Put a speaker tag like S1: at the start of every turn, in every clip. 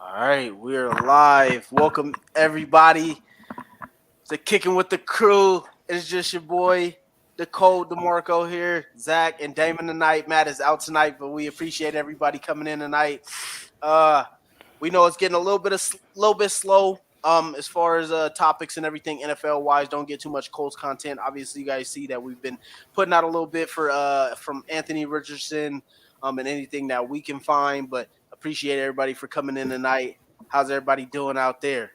S1: All right, we're live. Welcome everybody to Kicking with the Crew. It's just your boy, the Code DeMarco here, Zach and Damon tonight. Matt is out tonight, but we appreciate everybody coming in tonight. Uh, we know it's getting a little bit slow. As far as topics and everything NFL wise, don't get too much Colts content. Obviously, you guys see that we've been putting out a little bit for from Anthony Richardson, and anything that we can find. But appreciate everybody for coming in tonight. How's everybody doing out there?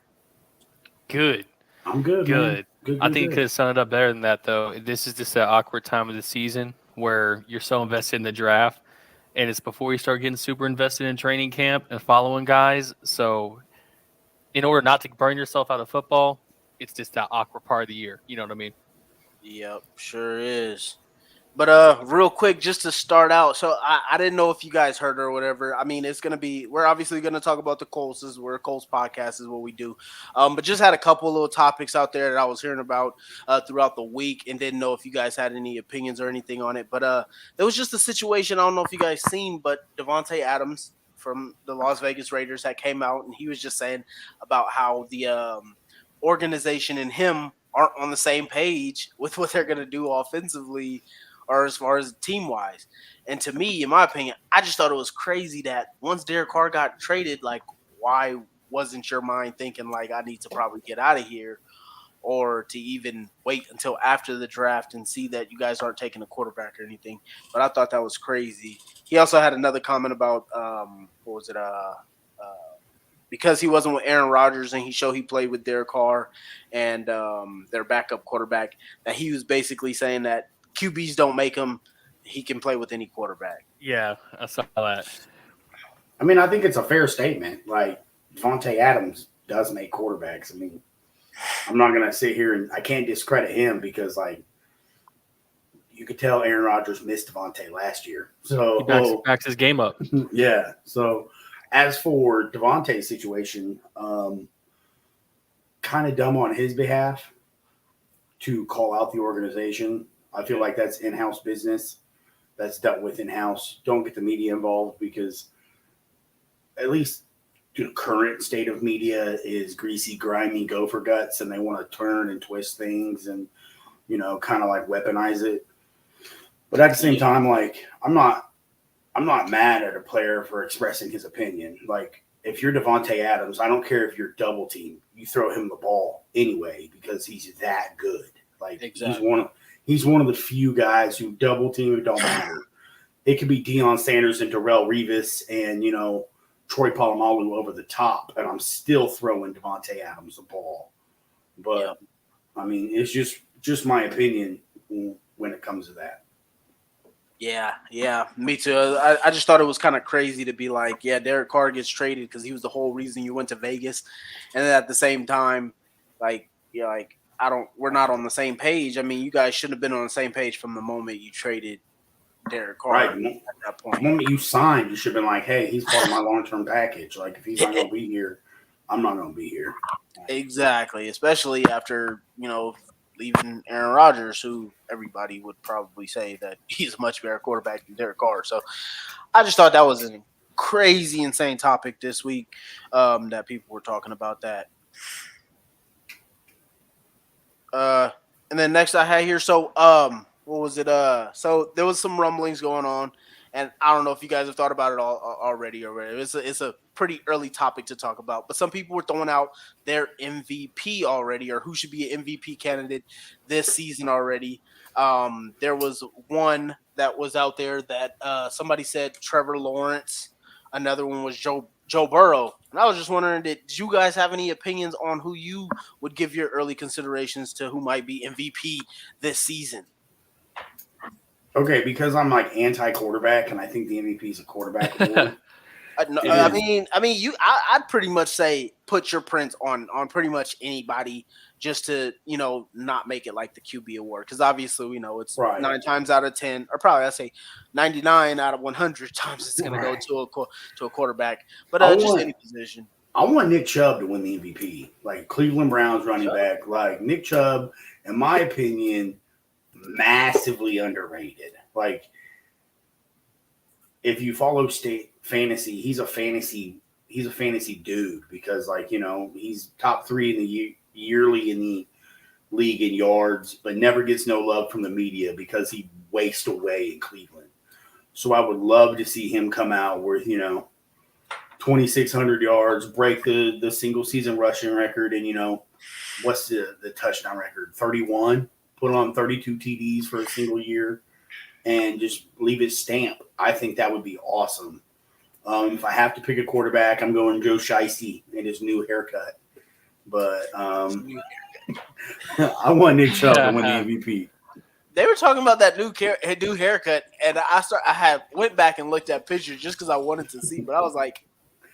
S2: Good,
S3: I'm good, man.
S2: good.
S3: Good,
S2: I
S3: good,
S2: think you could
S3: good.
S2: have summed it up better than that, though. This is just an awkward time of the season where you're so invested in the draft, and it's before you start getting super invested in training camp and following guys. So, in order not to burn yourself out of football, it's just that awkward part of the year. You know what I mean?
S1: Yep, sure is. But real quick, just to start out, so I didn't know if you guys heard or whatever. I mean, it's gonna be we're obviously gonna talk about the Colts. We're a Colts podcast is what we do. But just had a couple little topics out there that I was hearing about throughout the week and didn't know if you guys had any opinions or anything on it. But there was just a situation I don't know if you guys seen, but Devontae Adams from the Las Vegas Raiders had came out and he was just saying about how the organization and him aren't on the same page with what they're gonna do offensively or as far as team wise. And to me, in my opinion, I just thought it was crazy that once Derek Carr got traded, like, why wasn't your mind thinking like I need to probably get out of here, or to even wait until after the draft and see that you guys aren't taking a quarterback or anything? But I thought that was crazy. He also had another comment about what was it? Because he wasn't with Aaron Rodgers and he showed he played with Derek Carr and their backup quarterback, that he was basically saying that QBs don't make him. He can play with any quarterback.
S2: Yeah, I saw that.
S3: I mean, I think it's a fair statement. Like, Devontae Adams does make quarterbacks. I mean, I'm not going to sit here and I can't discredit him because, like, you could tell Aaron Rodgers missed Devontae last year. So,
S2: He backs his game up.
S3: yeah. So, as for Devontae's situation, kind of dumb on his behalf to call out the organization. I feel like that's in-house business. That's dealt with in-house. Don't get the media involved because at least the current state of media is greasy, grimy gopher guts, and they want to turn and twist things and, kind of like weaponize it. But at the same time, like, I'm not mad at a player for expressing his opinion. Like, if you're Devontae Adams, I don't care if you're double team, you throw him the ball anyway because he's that good. Like,
S1: Exactly.
S3: He's one of the few guys who double team, it don't matter. It could be Deion Sanders and Darrell Revis and, Troy Polamalu over the top, and I'm still throwing Devontae Adams the ball. But,
S1: Yep.
S3: I mean, it's just my opinion when it comes to that.
S1: Yeah, me too. I just thought it was kind of crazy to be like, yeah, Derek Carr gets traded because he was the whole reason you went to Vegas, and then at the same time, like, yeah, like we're not on the same page. I mean, you guys shouldn't have been on the same page from the moment you traded Derek Carr
S3: Right.
S1: at that
S3: The
S1: point.
S3: moment you signed, you should have been like, hey, he's part of my long-term package. Like, if he's not going to be here, I'm not going to be here.
S1: Exactly, especially after leaving Aaron Rodgers, who everybody would probably say that he's a much better quarterback than Derek Carr. So I just thought that was a crazy, insane topic this week, that people were talking about that. And then next I had here, so what was it? So there was some rumblings going on, and I don't know if you guys have thought about it all already. It's a pretty early topic to talk about, but some people were throwing out their MVP already, or who should be an MVP candidate this season already. There was one that was out there that somebody said Trevor Lawrence. Another one was Joe Burrow. And I was just wondering, did you guys have any opinions on who you would give your early considerations to who might be MVP this season?
S3: Okay, because I'm like anti-quarterback, and I think the MVP is a quarterback award.
S1: I mean, I'd pretty much say put your prints on pretty much anybody, just to not make it like the QB award, because obviously we know it's
S3: Right.
S1: 9 times out of 10, or probably I say 99 out of 100 times it's going to go to a quarterback, but just any position.
S3: I want Nick Chubb to win the MVP, like Cleveland Browns running back. Like, Nick Chubb, in my opinion, massively underrated. Like, if you follow state fantasy, he's he's a fantasy dude because he's top three in the yearly in the league in yards, but never gets no love from the media because he wastes away in Cleveland. So I would love to see him come out with 2,600 yards, break the single season rushing record, and what's the touchdown record? 31. Put on 32 TDs for a single year, and just leave his stamp. I think that would be awesome. If I have to pick a quarterback, I'm going Joe Shiesty and his new haircut. But I want Nick Chubb to win the MVP.
S1: They were talking about that new haircut, and I went back and looked at pictures just because I wanted to see, but I was like,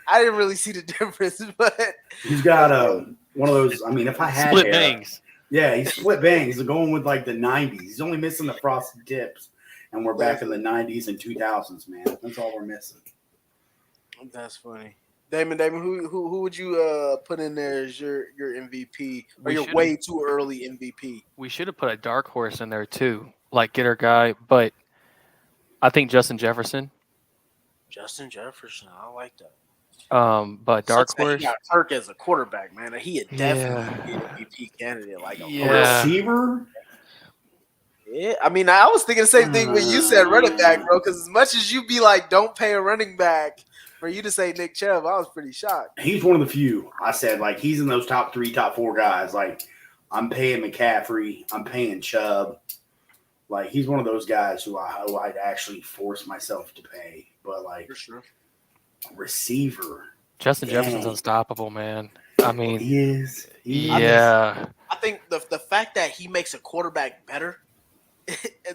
S1: I didn't really see the difference. But
S3: he's got one of those. I mean, if I had
S2: split
S3: hair,
S2: bangs.
S3: Yeah, he's split bangs. They're going with like the 90s. He's only missing the frosted tips, and we're back in the 90s and 2000s, man. That's all we're missing.
S1: That's funny. Damon, who would you put in there as your MVP or your way too early MVP?
S2: We should have put a dark horse in there too, like get our guy. But I think Justin Jefferson.
S1: Justin Jefferson, I like that.
S2: But dark horse.
S1: He got Kirk as a quarterback, man. He had definitely be an MVP candidate, like a
S3: receiver.
S1: Yeah, I mean, I was thinking the same thing when you said running back, bro. Because as much as you be like, don't pay a running back, for you to say Nick Chubb, I was pretty shocked.
S3: He's one of the few. I said, like, he's in those top 3, top 4 guys. Like, I'm paying McCaffrey. I'm paying Chubb. Like, he's one of those guys who I'd actually force myself to pay. But, like,
S1: for sure.
S3: Receiver.
S2: Justin Jefferson's unstoppable, man. I mean,
S3: he is.
S2: Yeah.
S1: I think the fact that he makes a quarterback better,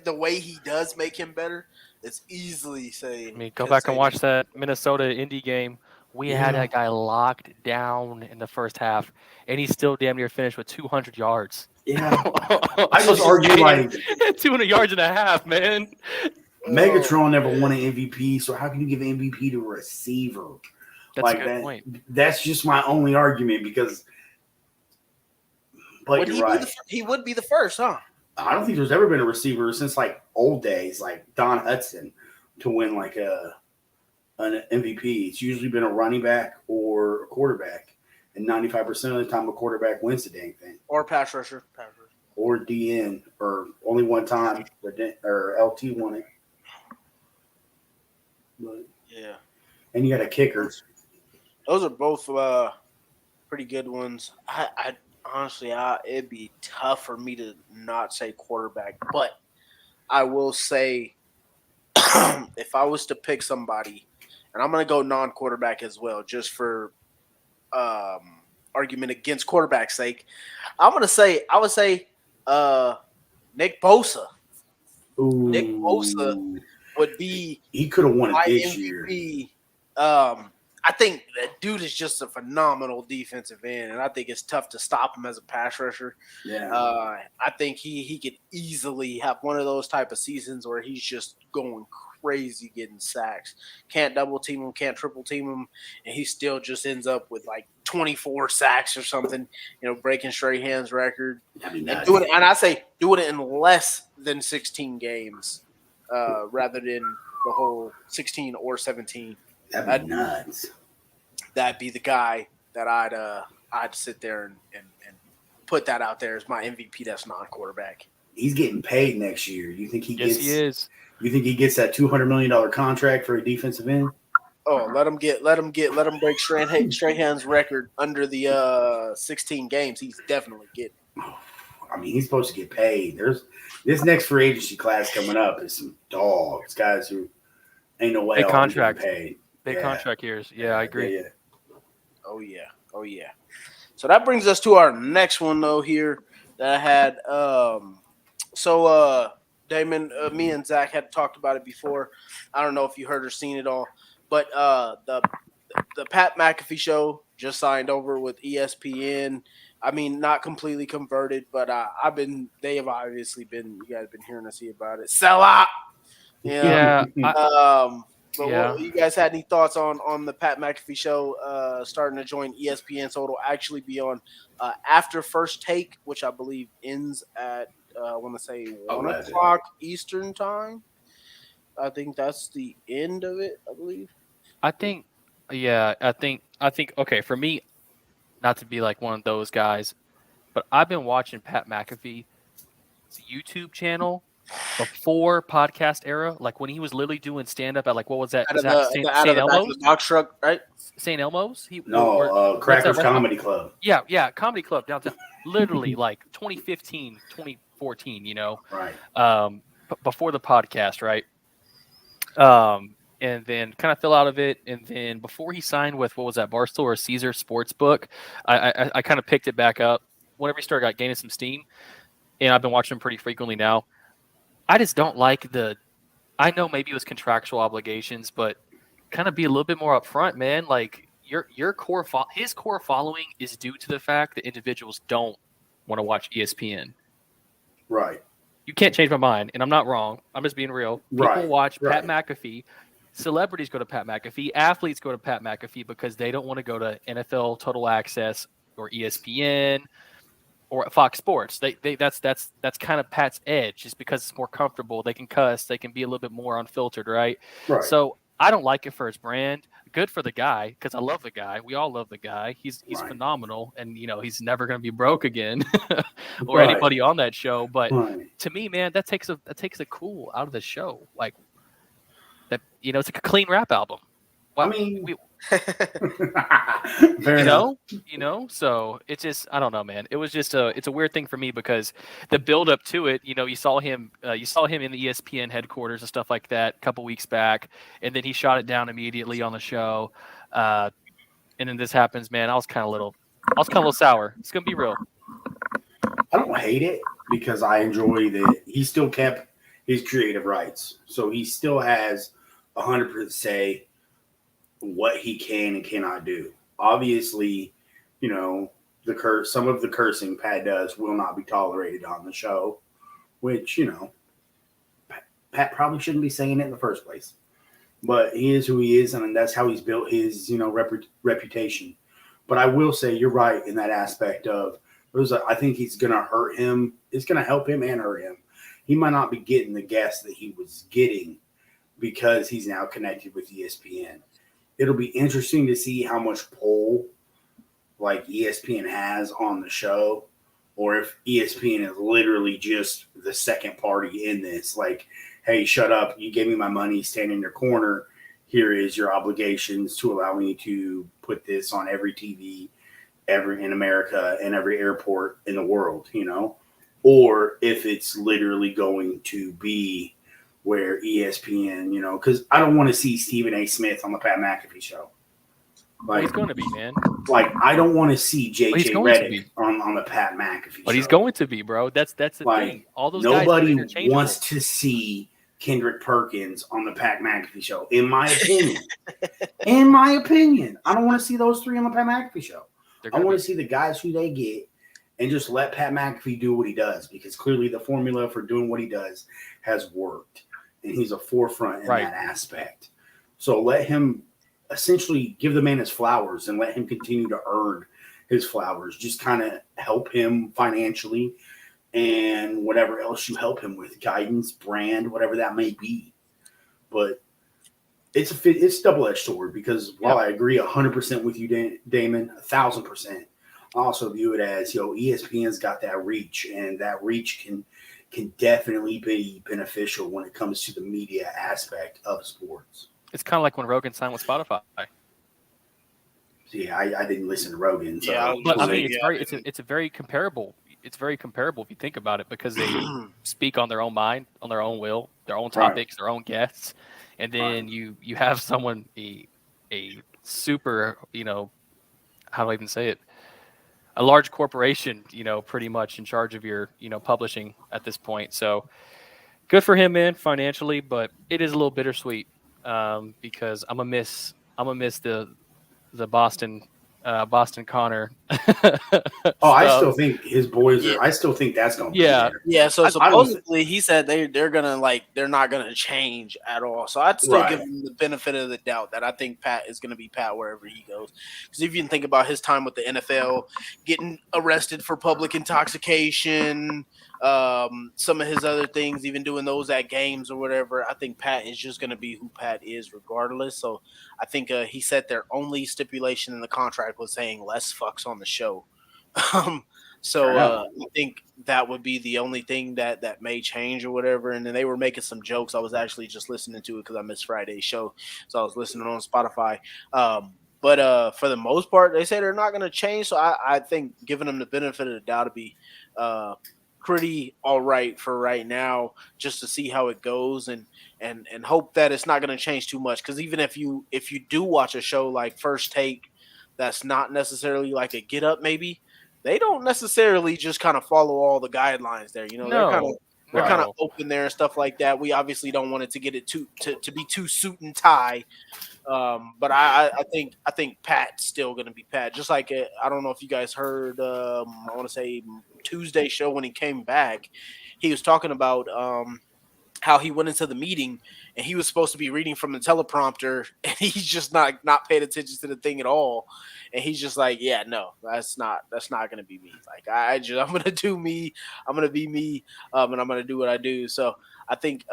S1: the way he does make him better, it's easily saying.
S2: I mean, go back and watch that Minnesota Indy game. We had that guy locked down in the first half, and he still damn near finished with 200 yards.
S3: Yeah. I just argue like
S2: 200 yards and a half, man.
S3: Megatron never won an MVP, so how can you give an MVP to a receiver?
S2: That's a good point.
S3: That's just my only argument because. But you're right.
S1: He would be the first, huh?
S3: I don't think there's ever been a receiver since like old days, like Don Hudson, to win like an MVP. It's usually been a running back or a quarterback, and 95% of the time a quarterback wins the dang thing.
S1: Or pass rusher.
S3: Or DN, or only one time, or LT won it. But,
S1: yeah.
S3: And you got a kicker.
S1: Those are both pretty good ones. I honestly, it'd be tough for me to not say quarterback, but I will say if I was to pick somebody, and I'm going to go non-quarterback as well, just for argument against quarterback's sake, I would say Nick Bosa.
S3: Ooh.
S1: Nick Bosa would be.
S3: He could have won it this
S1: MVP. I think that dude is just a phenomenal defensive end, and I think it's tough to stop him as a pass rusher.
S3: Yeah.
S1: I think he could easily have one of those type of seasons where he's just going crazy getting sacks. Can't double team him, can't triple team him, and he still just ends up with like 24 sacks or something, breaking Strahan's record. And I say do it in less than 16 games rather than the whole 16 or 17.
S3: That'd be nuts.
S1: That'd be the guy that I'd sit there and put that out there as my MVP. That's non-quarterback.
S3: He's getting paid next year. You think he gets?
S2: Yes, he is.
S3: You think he gets that $200 million contract for a defensive end?
S1: Oh, let him break Strahan's record under the 16 games. He's definitely getting.
S3: I mean, he's supposed to get paid. There's this next free agency class coming up is some dogs, guys who ain't no way
S2: big contract
S3: paid.
S2: Big contract years. Yeah, I agree.
S3: Yeah.
S1: Oh yeah. So that brings us to our next one though here that I had. Damon, me and Zach had talked about it before. I don't know if you heard or seen it all, but the Pat McAfee show just signed over with ESPN. I mean, not completely converted, but they have obviously been. You guys have been hearing us see about it. Sell out.
S2: Yeah.
S1: You guys had any thoughts on the Pat McAfee show starting to join ESPN? So it'll actually be on after First Take, which I believe ends at I want to say 1 o'clock Eastern time. I think that's the end of it. I believe.
S2: I I think okay for me, not to be like one of those guys, but I've been watching Pat McAfee's YouTube channel before podcast era, like when he was literally doing stand up at like what was that?
S1: Out
S2: Was
S1: of
S2: that
S1: out of
S2: St.
S1: the back of
S2: Elmo's?
S1: the box truck, right?
S2: St. Elmo's? He or
S3: No,
S2: what's that
S3: Crackers
S2: restaurant?
S3: Comedy Club.
S2: Yeah, Comedy Club downtown. Literally like 2015, 2014,
S3: Right.
S2: before the podcast, right? And then kind of fell out of it. And then before he signed with what was that, Barstool or Caesar Sportsbook, I kind of picked it back up whenever he started gaining some steam. And I've been watching him pretty frequently now. I just don't like I know maybe it was contractual obligations, but kind of be a little bit more upfront, man. Like his core following is due to the fact that individuals don't want to watch ESPN.
S3: Right.
S2: You can't change my mind, and I'm not wrong. I'm just being real. People watch Pat McAfee. Celebrities go to Pat McAfee. Athletes go to Pat McAfee because they don't want to go to NFL Total Access or ESPN or Fox Sports. That's kind of Pat's edge, just because it's more comfortable. They can cuss. They can be a little bit more unfiltered, right?
S3: Right.
S2: So I don't like it for his brand. Good for the guy, because I love the guy. We all love the guy. He's phenomenal, and he's never going to be broke again, or anybody on that show. But to me, man, that takes the cool out of the show. Like that, it's like a clean rap album.
S3: Well, I mean,
S2: so it's just, I don't know, man. It was just it's a weird thing for me because the build up to it, you saw him in the ESPN headquarters and stuff like that a couple weeks back, and then he shot it down immediately on the show, and then this happens, man. I was kind of a little sour. It's gonna be real.
S3: I don't hate it because I enjoy that he still kept his creative rights, so he still has 100% say what he can and cannot do. Obviously, some of the cursing Pat does will not be tolerated on the show, which, Pat probably shouldn't be saying it in the first place. But he is who he is, and that's how he's built his, reputation. But I will say you're right in that aspect of I think he's going to hurt him. It's going to help him and hurt him. He might not be getting the guests that he was getting because he's now connected with ESPN. It'll be interesting to see how much pull like ESPN has on the show, or if ESPN is literally just the second party in this. Like, hey, shut up. You gave me my money, stand in your corner. Here is your obligations to allow me to put this on every TV in America and every airport in the world, or if it's literally going to be where ESPN, because I don't want to see Stephen A. Smith on the Pat McAfee show. Like,
S2: he's going to be, man.
S3: Like, I don't want to see JJ Redick on the Pat McAfee show.
S2: But he's going to be, bro. That's the thing. All those
S3: nobody
S2: guys
S3: wants to see Kendrick Perkins on the Pat McAfee show, in my opinion. In my opinion. I don't want to see those three on the Pat McAfee show. I want to see the guys who they get and just let Pat McAfee do what he does, because clearly the formula for doing what he does has worked. And he's a forefront in that aspect. So let him essentially give the man his flowers and let him continue to earn his flowers. Just kind of help him financially and whatever else you help him with, guidance, brand, whatever that may be. But it's double-edged sword, because while I agree 100% with you, Damon, 1,000%, I also view it as, ESPN's got that reach, and that reach can definitely be beneficial when it comes to the media aspect of sports.
S2: It's kind of like when Rogan signed with Spotify.
S3: See, I didn't listen to Rogan. So
S2: but I mean, it's very comparable. It's very comparable if you think about it, because they speak on their own mind, on their own will, their own topics, their own guests, and then you have someone a super, how do I even say it? A large corporation, pretty much in charge of your, publishing at this point. So good for him, man, financially, but it is a little bittersweet because I'm gonna miss the Boston Connor.
S3: I still think his boys are. I still think that's gonna be there.
S1: Yeah. So supposedly he said they're not gonna change at all. So I'd still give him the benefit of the doubt that I think Pat is gonna be Pat wherever he goes. Because if you can think about his time with the NFL, getting arrested for public intoxication, some of his other things, even doing those at games or whatever. I think Pat is just going to be who Pat is regardless. So I think he said their only stipulation in the contract was saying less fucks on the show. Um,
S3: Fair
S1: so
S3: enough.
S1: I think that would be the only thing that may change or whatever. And then they were making some jokes. I was actually just listening to it because I missed Friday's show, so I was listening on Spotify. But for the most part, they say they're not going to change. So I think giving them the benefit of the doubt to be uh, pretty all right for right now, just to see how it goes and hope that it's not going to change too much. Because even if you do watch a show like First Take, that's not necessarily like a Get Up, maybe they don't necessarily just kind of follow all the guidelines there. You know,
S2: No,
S1: they're kind of
S2: no.
S1: open there and stuff like that. We obviously don't want it to get it to be too suit and tie. But I think Pat's still going to be Pat. Just like I don't know if you guys heard. I want to say Tuesday show when he came back, he was talking about how he went into the meeting and he was supposed to be reading from the teleprompter and he's just not paying attention to the thing at all, and he's just like, yeah, no, that's not gonna be me. Like I'm gonna do me, I'm gonna be me, and I'm gonna do what I do. So I think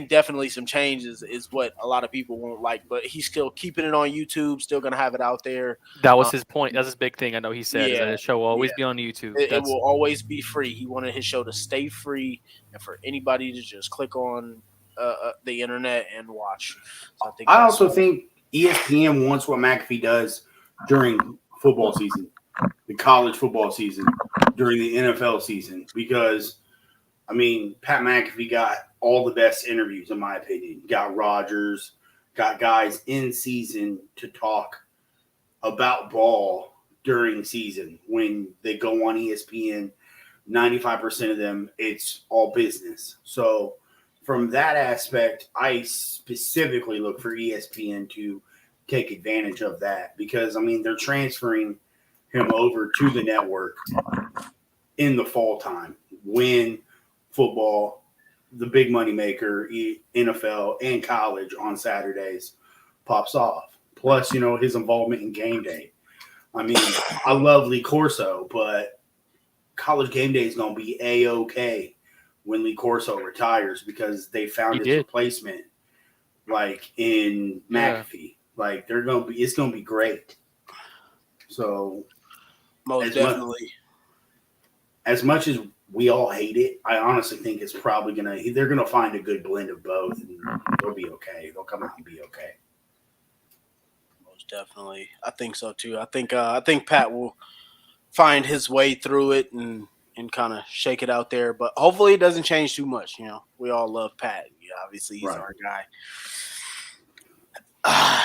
S1: definitely some changes is what a lot of people won't like, but he's still keeping it on YouTube, still gonna have it out there.
S2: That was
S1: uh,
S2: his point. That's his big thing. I know he said is that
S1: yeah,
S2: his show will
S1: yeah,
S2: always be on YouTube.
S1: it
S2: That's
S1: will always be free. He wanted his show to stay free and for anybody to just click on the internet and watch. So I think
S3: I
S1: that's
S3: also think ESPN wants what McAfee does during football season, the college football season, during the NFL season, because I mean, Pat McAfee got all the best interviews, in my opinion. Got Rodgers, got guys in season to talk about ball during season. When they go on ESPN, 95% of them, it's all business. So, from that aspect, I specifically look for ESPN to take advantage of that because, I mean, they're transferring him over to the network in the fall time when football, the big money maker, NFL and college on Saturdays pops off. Plus, you know, his involvement in game day. I mean, I love Lee Corso, but college game day is going to be A-OK when Lee Corso retires because they found
S2: he
S3: his
S2: did.
S3: replacement like in
S2: Yeah.
S3: McAfee. Like it's going to be great. So
S1: most
S3: as much
S1: definitely.
S3: as much as we all hate it, I honestly think it's probably they're gonna find a good blend of both, and they'll be okay. They'll come out and be okay.
S1: Most definitely. I think so too. I think Pat will find his way through it and kind of shake it out there. But hopefully it doesn't change too much. You know, we all love Pat. Yeah, obviously he's
S3: Right.
S1: our guy.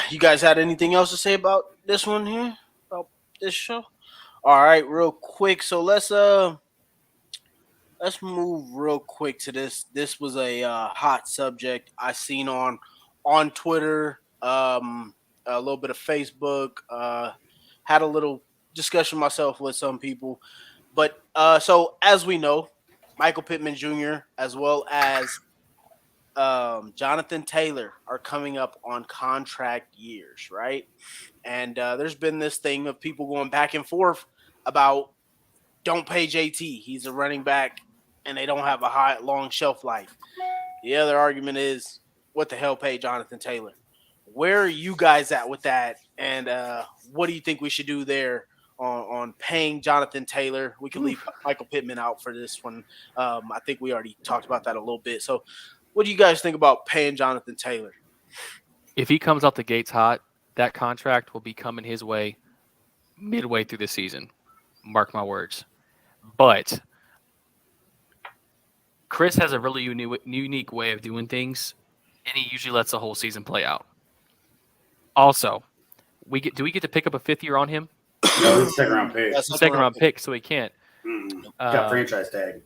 S1: You guys had anything else to say about this one here? About this show? All right, real quick. So let's move real quick to this. This was a hot subject I seen on Twitter, a little bit of Facebook. Had a little discussion myself with some people, but so as we know, Michael Pittman Jr. as well as Jonathan Taylor are coming up on contract years, right? And there's been this thing of people going back and forth about don't pay JT. He's a running back, and they don't have a high long shelf life. The other argument is what the hell pay Jonathan Taylor? Where are you guys at with that? And what do you think we should do there on paying Jonathan Taylor? We can leave Michael Pittman out for this one. I think we already talked about that a little bit. So, what do you guys think about paying Jonathan Taylor?
S2: If he comes out the gates hot, that contract will be coming his way midway through the season. Mark my words. But Chris has a really unique way of doing things, and he usually lets the whole season play out. Also, do we get to pick up a fifth year on him?
S3: No, it's a second round pick.
S1: That's
S2: Second round pick, so he can't.
S3: Got franchise tag.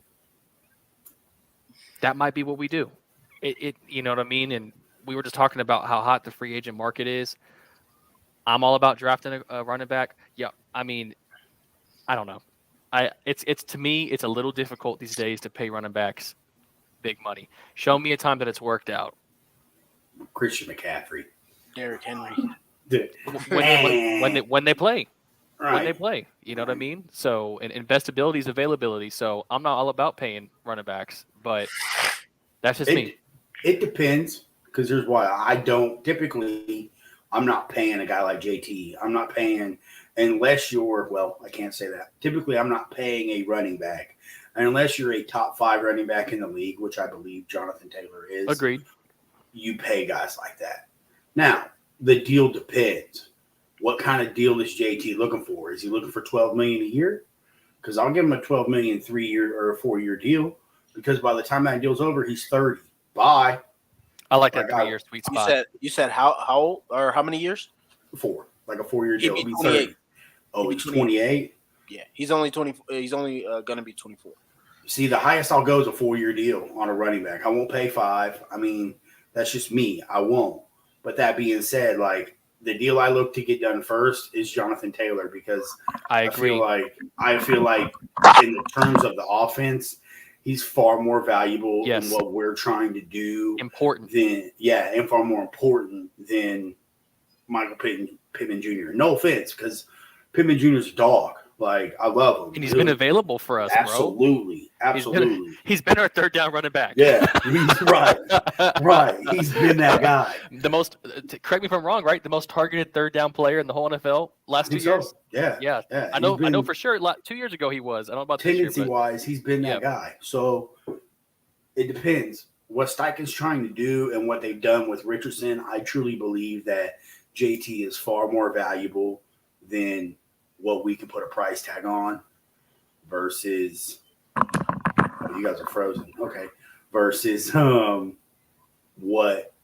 S2: That might be what we do. It you know what I mean? And we were just talking about how hot the free agent market is. I'm all about drafting a running back. Yeah, I mean, I don't know. It's to me, it's a little difficult these days to pay running backs big money. Show me a time that it's worked out.
S3: Christian McCaffrey.
S1: Derrick Henry.
S3: Dude.
S2: When they play. when they
S3: Right.
S2: play. You know what I mean? So, and investability is availability. So, I'm not all about paying running backs, but that's just me.
S3: It depends because here's why I don't typically. I'm not paying a guy like JT. I'm not paying unless you're I can't say that. Typically, I'm not paying a running back unless you're a top 5 running back in the league, which I believe Jonathan Taylor is.
S2: Agreed.
S3: You pay guys like that. Now the deal depends. What kind of deal is JT looking for? Is he looking for $12 million a year? Because I'll give him a $12 million 3-year or a 4-year deal. Because by the time that deal's over, he's 30. Bye.
S2: I like that
S3: Like
S2: 3-year sweet spot.
S1: You said how old or how many years?
S3: 4, like a 4-year deal.
S1: He'd
S3: He'll
S1: be
S3: be
S1: 28.
S3: 30. Oh,
S1: He'd be
S3: he's 28.
S1: Yeah, he's only 20. He's only gonna be 24.
S3: See, the highest I'll go is a 4-year deal on a running back. I won't pay 5. I mean, that's just me. I won't. But that being said, like the deal I look to get done first is Jonathan Taylor because
S2: I agree.
S3: I feel like in the terms of the offense, he's far more valuable in
S2: Yes.
S3: what we're trying to do.
S2: Important.
S3: And far more important than Michael Pittman Jr. No offense, because Pittman Jr. is a dog. Like, I love him.
S2: And he's been available for us,
S3: Absolutely.
S2: bro.
S3: Absolutely.
S2: He's been our third down running back.
S3: Yeah, he's right. Right. He's been that guy.
S2: The most, correct me if I'm wrong, right? The most targeted third down player in the whole NFL last 2 years.
S3: So. Yeah.
S2: Yeah. I know for sure. 2 years ago he was. I don't know about
S3: tendency
S2: this year,
S3: wise, he's been that guy. So it depends what Steichen's trying to do and what they've done with Richardson. I truly believe that JT is far more valuable than what we can put a price tag on versus you guys are frozen. Okay. Versus what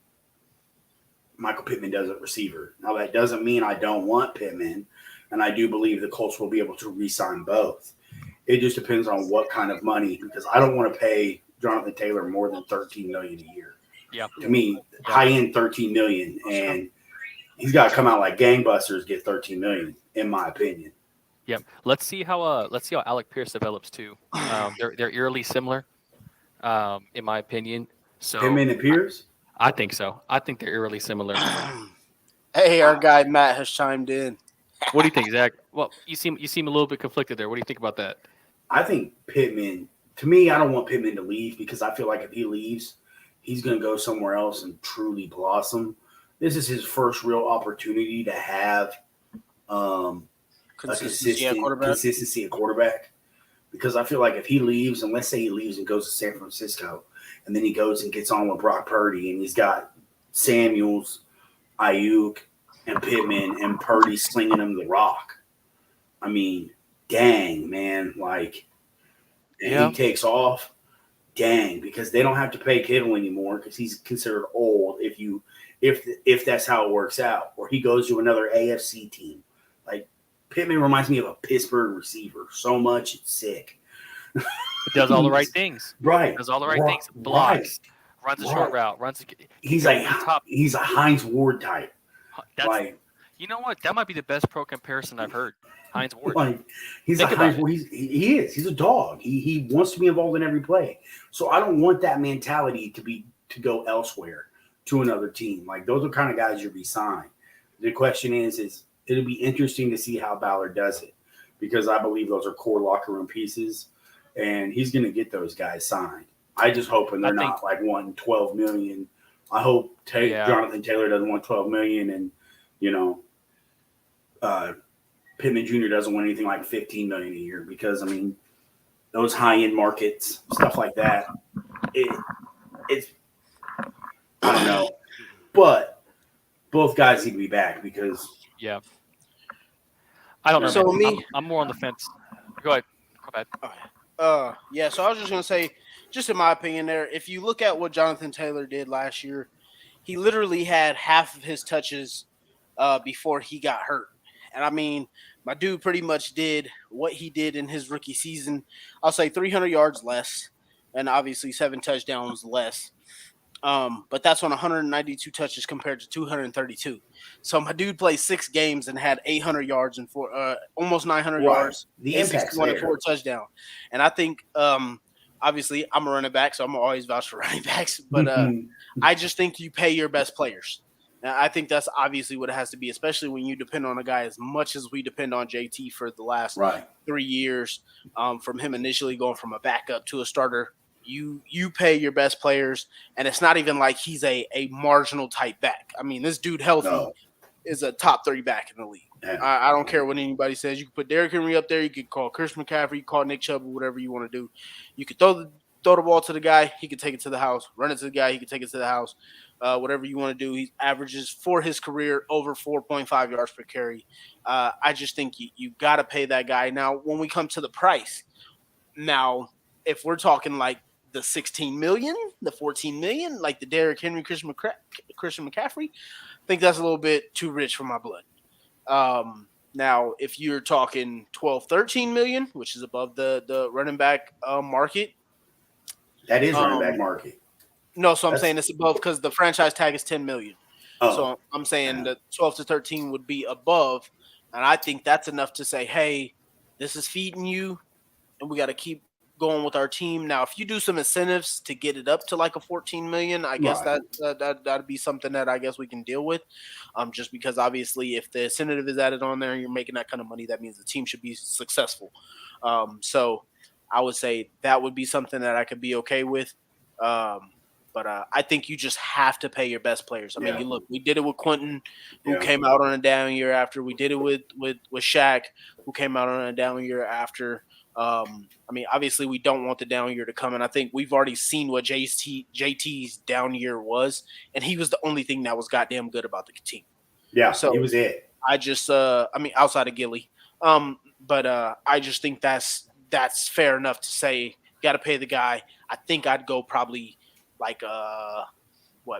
S3: Michael Pittman does at receiver. Now that doesn't mean I don't want Pittman, and I do believe the Colts will be able to re-sign both. It just depends on what kind of money, because I don't want to pay Jonathan Taylor more than $13 million a year.
S2: Yeah.
S3: To me, high end $13 million, and he's got to come out like gangbusters, get $13 million, in my opinion.
S2: Yep. Let's see how Alec Pierce develops too. They're eerily similar, in my opinion. So
S3: Pittman and Pierce?
S2: I think so. I think they're eerily similar.
S1: Hey, our guy Matt has chimed in.
S2: What do you think, Zach? Well, you seem a little bit conflicted there. What do you think about that?
S3: I think Pittman. To me, I don't want Pittman to leave because I feel like if he leaves, he's going to go somewhere else and truly blossom. This is his first real opportunity to have consistency at quarterback. Because I feel like if he leaves, and let's say he leaves and goes to San Francisco, and then he goes and gets on with Brock Purdy, and he's got Samuels, Ayuk, and Pittman, and Purdy slinging him the rock. I mean, dang, man. Like, and he takes off. Dang, because they don't have to pay Kittle anymore because he's considered old if that's how it works out. Or he goes to another AFC team. Like, Pittman reminds me of a Pittsburgh receiver so much it's sick.
S2: It does all the right things.
S3: Right.
S2: Does all the right things. Blocks. Runs a short route.
S3: He's a Hines Ward type.
S2: You know what? That might be the best pro comparison I've heard. Hines Ward.
S3: He's a dog. He wants to be involved in every play. So I don't want that mentality to go elsewhere to another team. Like, those are kind of guys you'll be signed. The question is it'll be interesting to see how Ballard does it, because I believe those are core locker room pieces, and he's going to get those guys signed. I just hoping they're not like wanting $12 million. I hope Jonathan Taylor doesn't want $12 million, and Pittman Jr. doesn't want anything like $15 million a year, because I mean those high end markets, stuff like that. It's I don't know, but both guys need to be back because
S2: I don't know.
S1: So
S2: I'm more on the fence. Go ahead.
S1: So I was just gonna say, just in my opinion, there, if you look at what Jonathan Taylor did last year, he literally had half of his touches before he got hurt. And I mean, my dude pretty much did what he did in his rookie season. I'll say 300 yards less, and obviously 7 touchdowns less. But that's on 192 touches compared to 232. So my dude played 6 games and had 800 yards and almost 900 yards.
S3: The impact's there.
S1: 4 touchdown. And I think, obviously, I'm a running back, so I'm always vouch for running backs. But I just think you pay your best players. And I think that's obviously what it has to be, especially when you depend on a guy as much as we depend on JT for the last
S3: Right.
S1: 3 years, from him initially going from a backup to a starter. You pay your best players, and it's not even like he's a marginal type back. I mean, this dude healthy
S3: No.
S1: is a top 30 back in the league.
S3: Yeah.
S1: I don't care what anybody says. You can put Derrick Henry up there. You could call Chris McCaffrey. You can call Nick Chubb, whatever you want to do. You could throw the ball to the guy. He could take it to the house. Run it to the guy. He could take it to the house. Whatever you want to do. He averages for his career over 4.5 yards per carry. I just think you got to pay that guy. Now, when we come to the price, now if we're talking like the 16 million, the 14 million, like the Derrick Henry, Christian McCaffrey, I think that's a little bit too rich for my blood. Now, if you're talking 12, 13 million, which is above the running back market.
S3: That is running back market.
S1: No, so I'm saying it's above because the franchise tag is 10 million.
S3: Oh.
S1: So I'm saying that 12 to 13 would be above. And I think that's enough to say, hey, this is feeding you and we got to keep going with our team. Now, if you do some incentives to get it up to like a 14 million, I guess that'd be something that I guess we can deal with. Just because obviously if the incentive is added on there and you're making that kind of money, that means the team should be successful. So I would say that would be something that I could be okay with. But I think you just have to pay your best players. I mean, you look, we did it with Quentin, who came out on a down year after. We did it with Shaq, who came out on a down year after. I mean, obviously, we don't want the down year to come, and I think we've already seen what JT's down year was, and he was the only thing that was goddamn good about the team.
S3: Yeah,
S1: so
S3: he was it.
S1: I just, I mean, outside of Gilly, but I just think that's fair enough to say got to pay the guy. I think I'd go probably like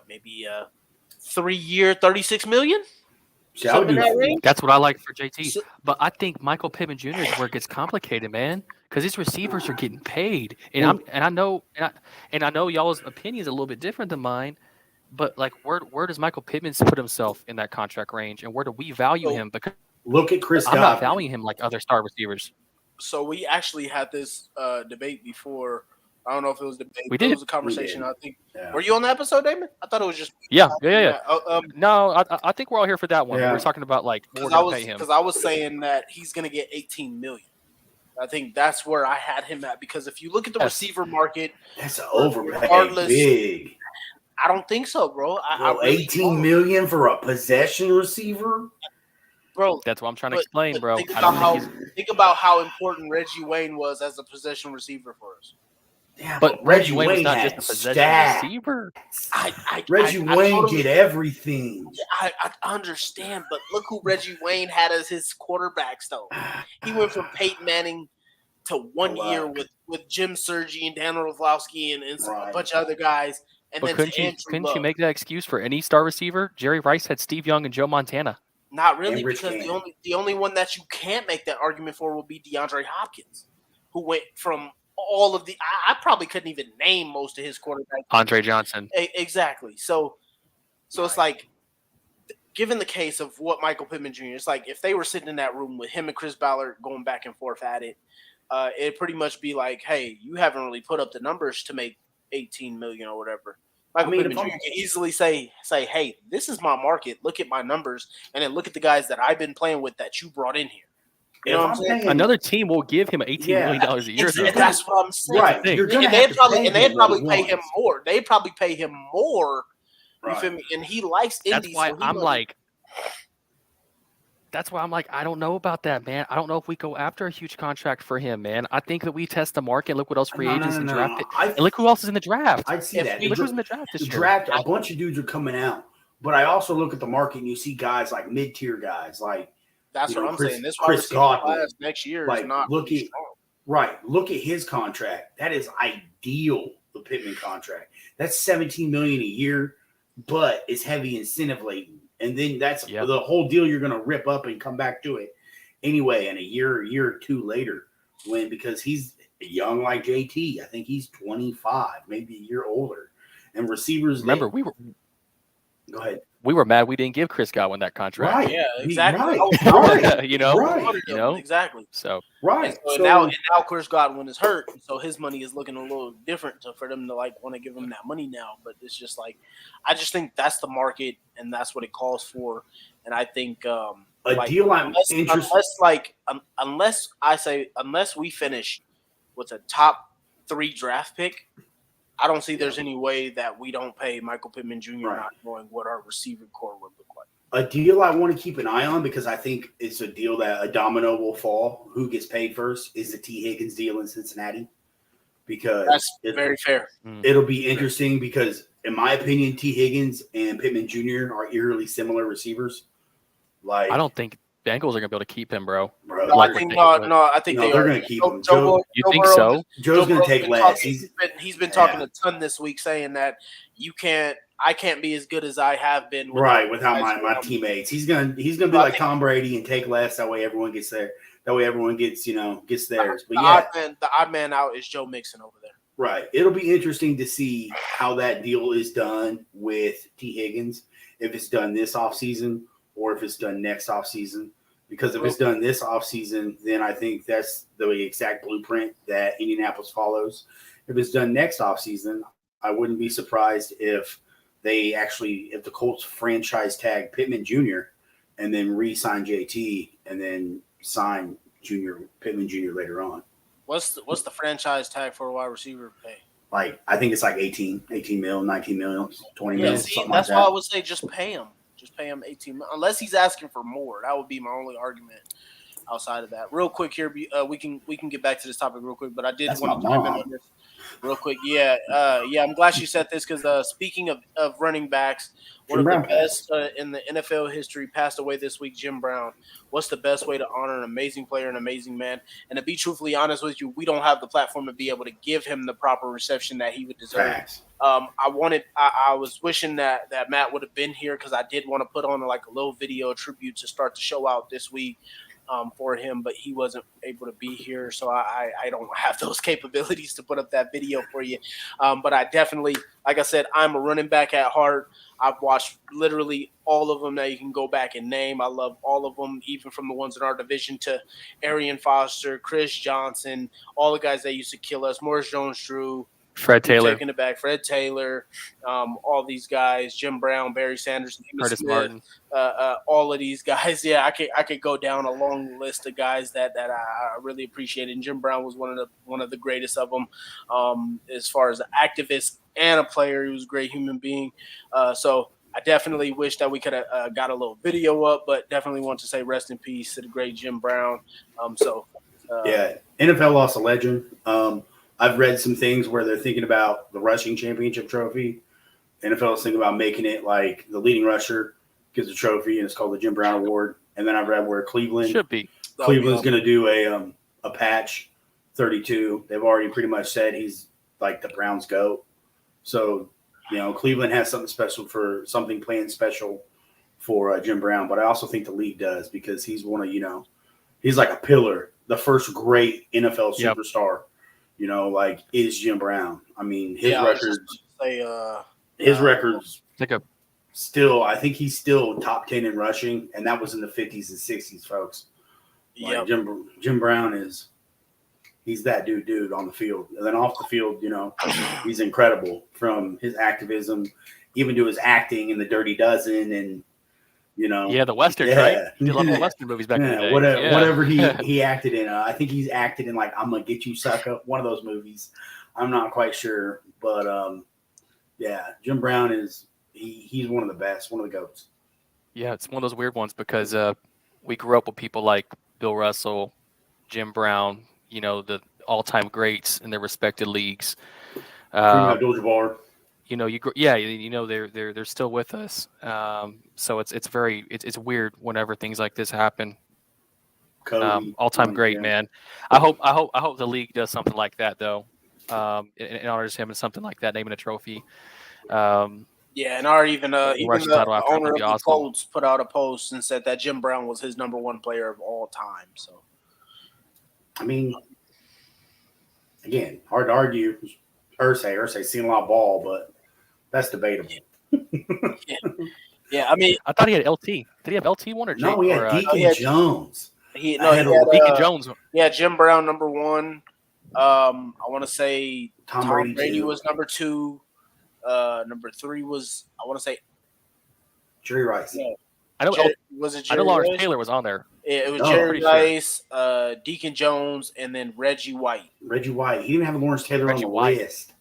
S1: maybe 3 year, 36 million.
S2: That's what I like for JT. But I think Michael Pittman Jr. is where it gets complicated, man, because his receivers are getting paid, and I know y'all's opinion is a little bit different than mine. But like, where does Michael Pittman put himself in that contract range, and where do we value him? Because
S3: look at Chris
S2: I'm
S3: Godwin.
S2: not valuing him like other star receivers.
S1: So we actually had this debate before. I don't know if it was a debate.
S2: We did.
S1: It was a conversation. I think. Yeah. Were you on the episode, Damon? I thought it was just.
S2: Yeah. No, I think we're all here for that one. Yeah. We're talking about like more to pay him.
S1: Because I was saying that he's going to get 18 million. I think that's where I had him at, because if you look at the receiver market,
S3: that's overpay big.
S1: I don't think so, bro. I
S3: really 18 million for a possession receiver,
S1: bro.
S2: That's what I'm trying to explain, bro.
S1: Think about how important Reggie Wayne was as a possession receiver for us.
S3: Yeah,
S2: but Reggie Wayne was not just a possession receiver.
S3: Reggie Wayne did everything.
S1: I understand, but look who Reggie Wayne had as his quarterbacks, though. He went from Peyton Manning to 1 year with Jim Sergi and Dan Orlovsky and a bunch of other guys. And
S2: but
S1: then
S2: couldn't you make that excuse for any star receiver? Jerry Rice had Steve Young and Joe Montana.
S1: Not really, because the only one that you can't make that argument for will be DeAndre Hopkins, who went from all of the – I probably couldn't even name most of his quarterbacks.
S2: Andre Johnson.
S1: Exactly. So it's like, given the case of what Michael Pittman Jr., it's like if they were sitting in that room with him and Chris Ballard going back and forth at it, it'd pretty much be like, hey, you haven't really put up the numbers to make 18 million or whatever. Michael Pittman Jr. can easily say, hey, this is my market. Look at my numbers, and then look at the guys that I've been playing with that you brought in here. You know what I'm saying?
S2: Another team will give him $18 million a year.
S1: That's what I'm saying.
S3: Right.
S1: They'd probably pay him more. They'd probably pay him more. You feel me? And he likes indies.
S2: That's why I'm like, I don't know about that, man. I don't know if we go after a huge contract for him, man. I think that we test the market, look what else free agents and draft it. And look who else is in the draft.
S3: I'd see that.
S2: Look who's in the draft this year.
S3: Draft, a bunch of dudes are coming out. But I also look at the market and you see guys like mid-tier guys like
S1: that's what I'm saying. This
S3: Chris Godwin
S1: next year is not really strong.
S3: Right. Look at his contract. That is ideal, the Pittman contract. That's $17 million a year, but it's heavy incentive laden. And then that's the whole deal you're going to rip up and come back to it anyway in a year or two later because he's young like JT. I think he's 25, maybe a year older. And receivers –
S2: remember,
S3: Go ahead.
S2: we were mad we didn't give Chris Godwin that contract.
S3: Right.
S1: Yeah, exactly.
S3: Right.
S2: You know?
S3: Right.
S1: Exactly.
S2: So
S3: Right.
S1: And now Chris Godwin is hurt, so his money is looking a little different for them to like want to give him that money now. But it's just like, I just think that's the market and that's what it calls for. And I think
S3: a deal I'm interested.
S1: unless we finish with a top 3 draft pick, I don't see there's any way that we don't pay Michael Pittman Jr. not knowing what our receiver core would look like.
S3: A deal I want to keep an eye on because I think it's a deal that a domino will fall. Who gets paid first is the T. Higgins deal in Cincinnati. Because
S1: that's very fair.
S3: It'll be interesting because, in my opinion, T. Higgins and Pittman Jr. are eerily similar receivers. Like,
S2: I don't think Bengals are gonna be able to keep him, bro.
S1: No, I think they're
S3: going to keep him.
S2: You think so?
S3: Joe's going to take less.
S1: He's been talking a ton this week, saying that I can't be as good as I have been.
S3: Without my teammates. He's gonna be like Tom Brady and take less. That way everyone gets there. That way everyone gets theirs. But
S1: the odd man out is Joe Mixon over there.
S3: Right. It'll be interesting to see how that deal is done with T. Higgins, if it's done this offseason or if it's done next offseason. Because if it's done this offseason, then I think that's the exact blueprint that Indianapolis follows. If it's done next offseason, I wouldn't be surprised if the Colts franchise tag Pittman Jr. and then re-sign JT and then sign Pittman Jr. later on.
S1: What's the franchise tag for a wide receiver pay?
S3: Like, I think it's like 18 mil, 19 mil, 20 mil.
S1: That's why I would say just pay him. Just pay him 18 mil. Unless he's asking for more. That would be my only argument outside of that. Real quick here, we can get back to this topic real quick, but I did want to chime in on this real quick. Yeah, I'm glad you said this because speaking of running backs, one of the best in the NFL history passed away this week, Jim Brown. What's the best way to honor an amazing player, an amazing man? And to be truthfully honest with you, we don't have the platform to be able to give him the proper reception that he would deserve.
S3: Facts.
S1: I was wishing that Matt would have been here because I did want to put on like a little video tribute to start the show out this week for him, but he wasn't able to be here, so I don't have those capabilities to put up that video for you. But I definitely, like I said, I'm a running back at heart. I've watched literally all of them that you can go back and name. I love all of them, even from the ones in our division to Arian Foster, Chris Johnson, all the guys that used to kill us, Morris Jones-Drew,
S2: Fred Taylor,
S1: taking it back, Fred Taylor, all these guys, Jim Brown, Barry Sanders,
S2: Curtis
S1: Smith,
S2: Martin,
S1: all of these guys. Yeah, I could go down a long list of guys that I really appreciated. And Jim Brown was one of the greatest of them, as far as an activist and a player. He was a great human being. So I definitely wish that we could have got a little video up, but definitely want to say rest in peace to the great Jim Brown.
S3: NFL lost a legend. I've read some things where they're thinking about the rushing championship trophy. NFL is thinking about making it like the leading rusher gets a trophy, and it's called the Jim Brown Award. And then I've read where Cleveland's going to do a patch 32. They've already pretty much said he's like the Browns' GOAT. So, Cleveland has something planned special for Jim Brown. But I also think the league does because he's he's like a pillar, the first great NFL superstar. Is Jim Brown. I mean, his records still, I think he's still top 10 in rushing, and that was in the 50s and 60s, folks. Jim Brown he's that dude on the field. And then off the field, he's incredible from his activism, even to his acting in the Dirty Dozen and,
S2: the Westerns, right? You love the Western movies back in the day.
S3: Whatever he acted in. I think he's acted in like I'm Gonna Get You Sucker, one of those movies. I'm not quite sure, but Jim Brown he's one of the best, one of the GOATs.
S2: Yeah, it's one of those weird ones because we grew up with people like Bill Russell, Jim Brown, the all-time greats in their respected leagues.
S3: Abdul-Jabbar.
S2: They're still with us. So it's weird whenever things like this happen. All-time great, man. I hope the league does something like that though. And honors him in something like that, naming a trophy.
S1: And even the owner of the Colts put out a post and said that Jim Brown was his number one player of all time. So,
S3: I mean, again, hard to argue. Irsay's seen a lot of ball, but that's debatable.
S1: Yeah, I mean,
S2: I thought he had LT. Did he have LT one or
S3: No, we had Deacon
S1: he had-
S3: Jones.
S1: he
S3: ahead
S1: had
S3: of
S2: Deacon Jones?
S1: yeah, Jim Brown number 1. I want to say
S3: Tom
S1: Tom
S3: Brady,
S1: Brady
S3: 2.
S1: was number 2. Number 3 was, I want to say,
S3: Jerry Rice.
S1: no,
S2: I know.
S1: was it
S2: I know
S1: Jerry
S2: Lawrence
S1: Rice?
S2: Taylor was on there.
S1: It was
S3: Oh,
S1: Jerry
S2: pretty sure.
S1: Rice, Deacon Jones, and then Reggie White.
S3: Reggie White. He didn't have Lawrence Taylor
S2: Reggie
S3: on the
S2: White.
S3: list.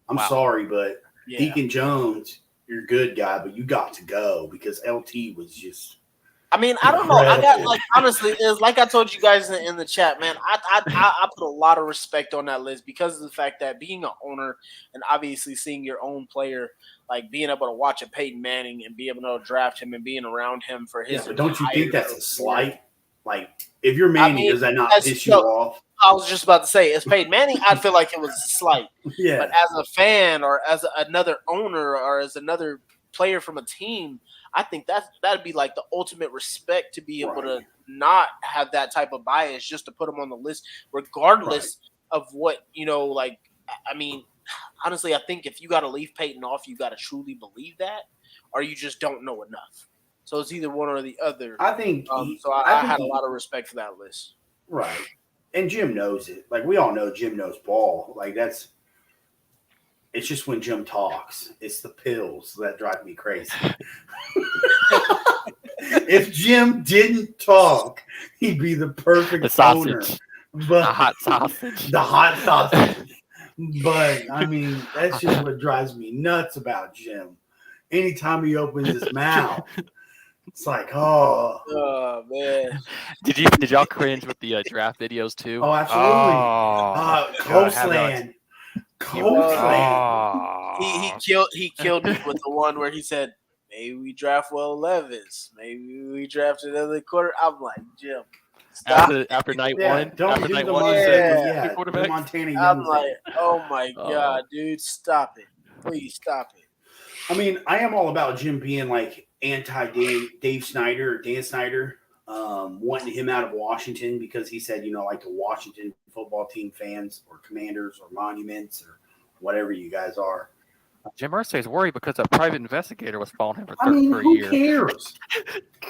S3: I'm
S2: Wow.
S3: sorry, but
S1: Yeah.
S3: Deacon Jones, you're a good guy, but you got to go because LT was just.
S1: I mean, I don't know. I got
S3: Incredible.
S1: honestly, is like I told you guys in the chat, man. I put a lot of respect on that list because of the fact that being an owner and obviously seeing your own player, like being able to watch a Peyton Manning and be able to draft him and being around him for his.
S3: Yeah, but don't you think
S1: entire
S3: that's a
S1: career.
S3: slight? Like, if you're Manning, does that not piss you off?
S1: I was just about to say, as Peyton Manning, I'd feel like it was a slight.
S3: Yeah.
S1: But as a fan or as another owner or as another player from a team, I think that'd be like the ultimate respect to be able to not have that type of bias, just to put them on the list, regardless of what, like, I mean, honestly, I think if you got to leave Peyton off, you got to truly believe that, or you just don't know enough. So it's either one or the other.
S3: I think.
S1: I had a lot of respect for that list.
S3: Right. And Jim knows it. Like, we all know Jim knows ball. Like, it's just when Jim talks, it's the pills that drive me crazy. If Jim didn't talk, he'd be the perfect owner. But
S2: the hot sausage.
S3: The hot sausage. But, I mean, that's just what drives me nuts about Jim. Anytime he opens his mouth, it's like,
S1: oh man.
S2: Did y'all cringe with the draft videos too?
S3: Oh, absolutely. Coastland.
S1: He killed me with the one where he said, maybe we draft Will Levis. Maybe we draft another quarter. I'm like, Jim, stop.
S2: After night one?
S3: Don't
S2: after
S3: do
S2: night
S3: the
S2: one,
S3: the Montana Young
S1: I'm like,
S3: thing.
S1: oh my God, dude, stop it. Please stop it.
S3: I mean, I am all about Jim being like anti-Dave Snyder or Dan Snyder, wanting him out of Washington because he said, like the Washington football team fans or Commanders or Monuments or whatever you guys are.
S2: Jim Irsay is worried because a private investigator was following him for a
S3: who
S2: year.
S3: Cares?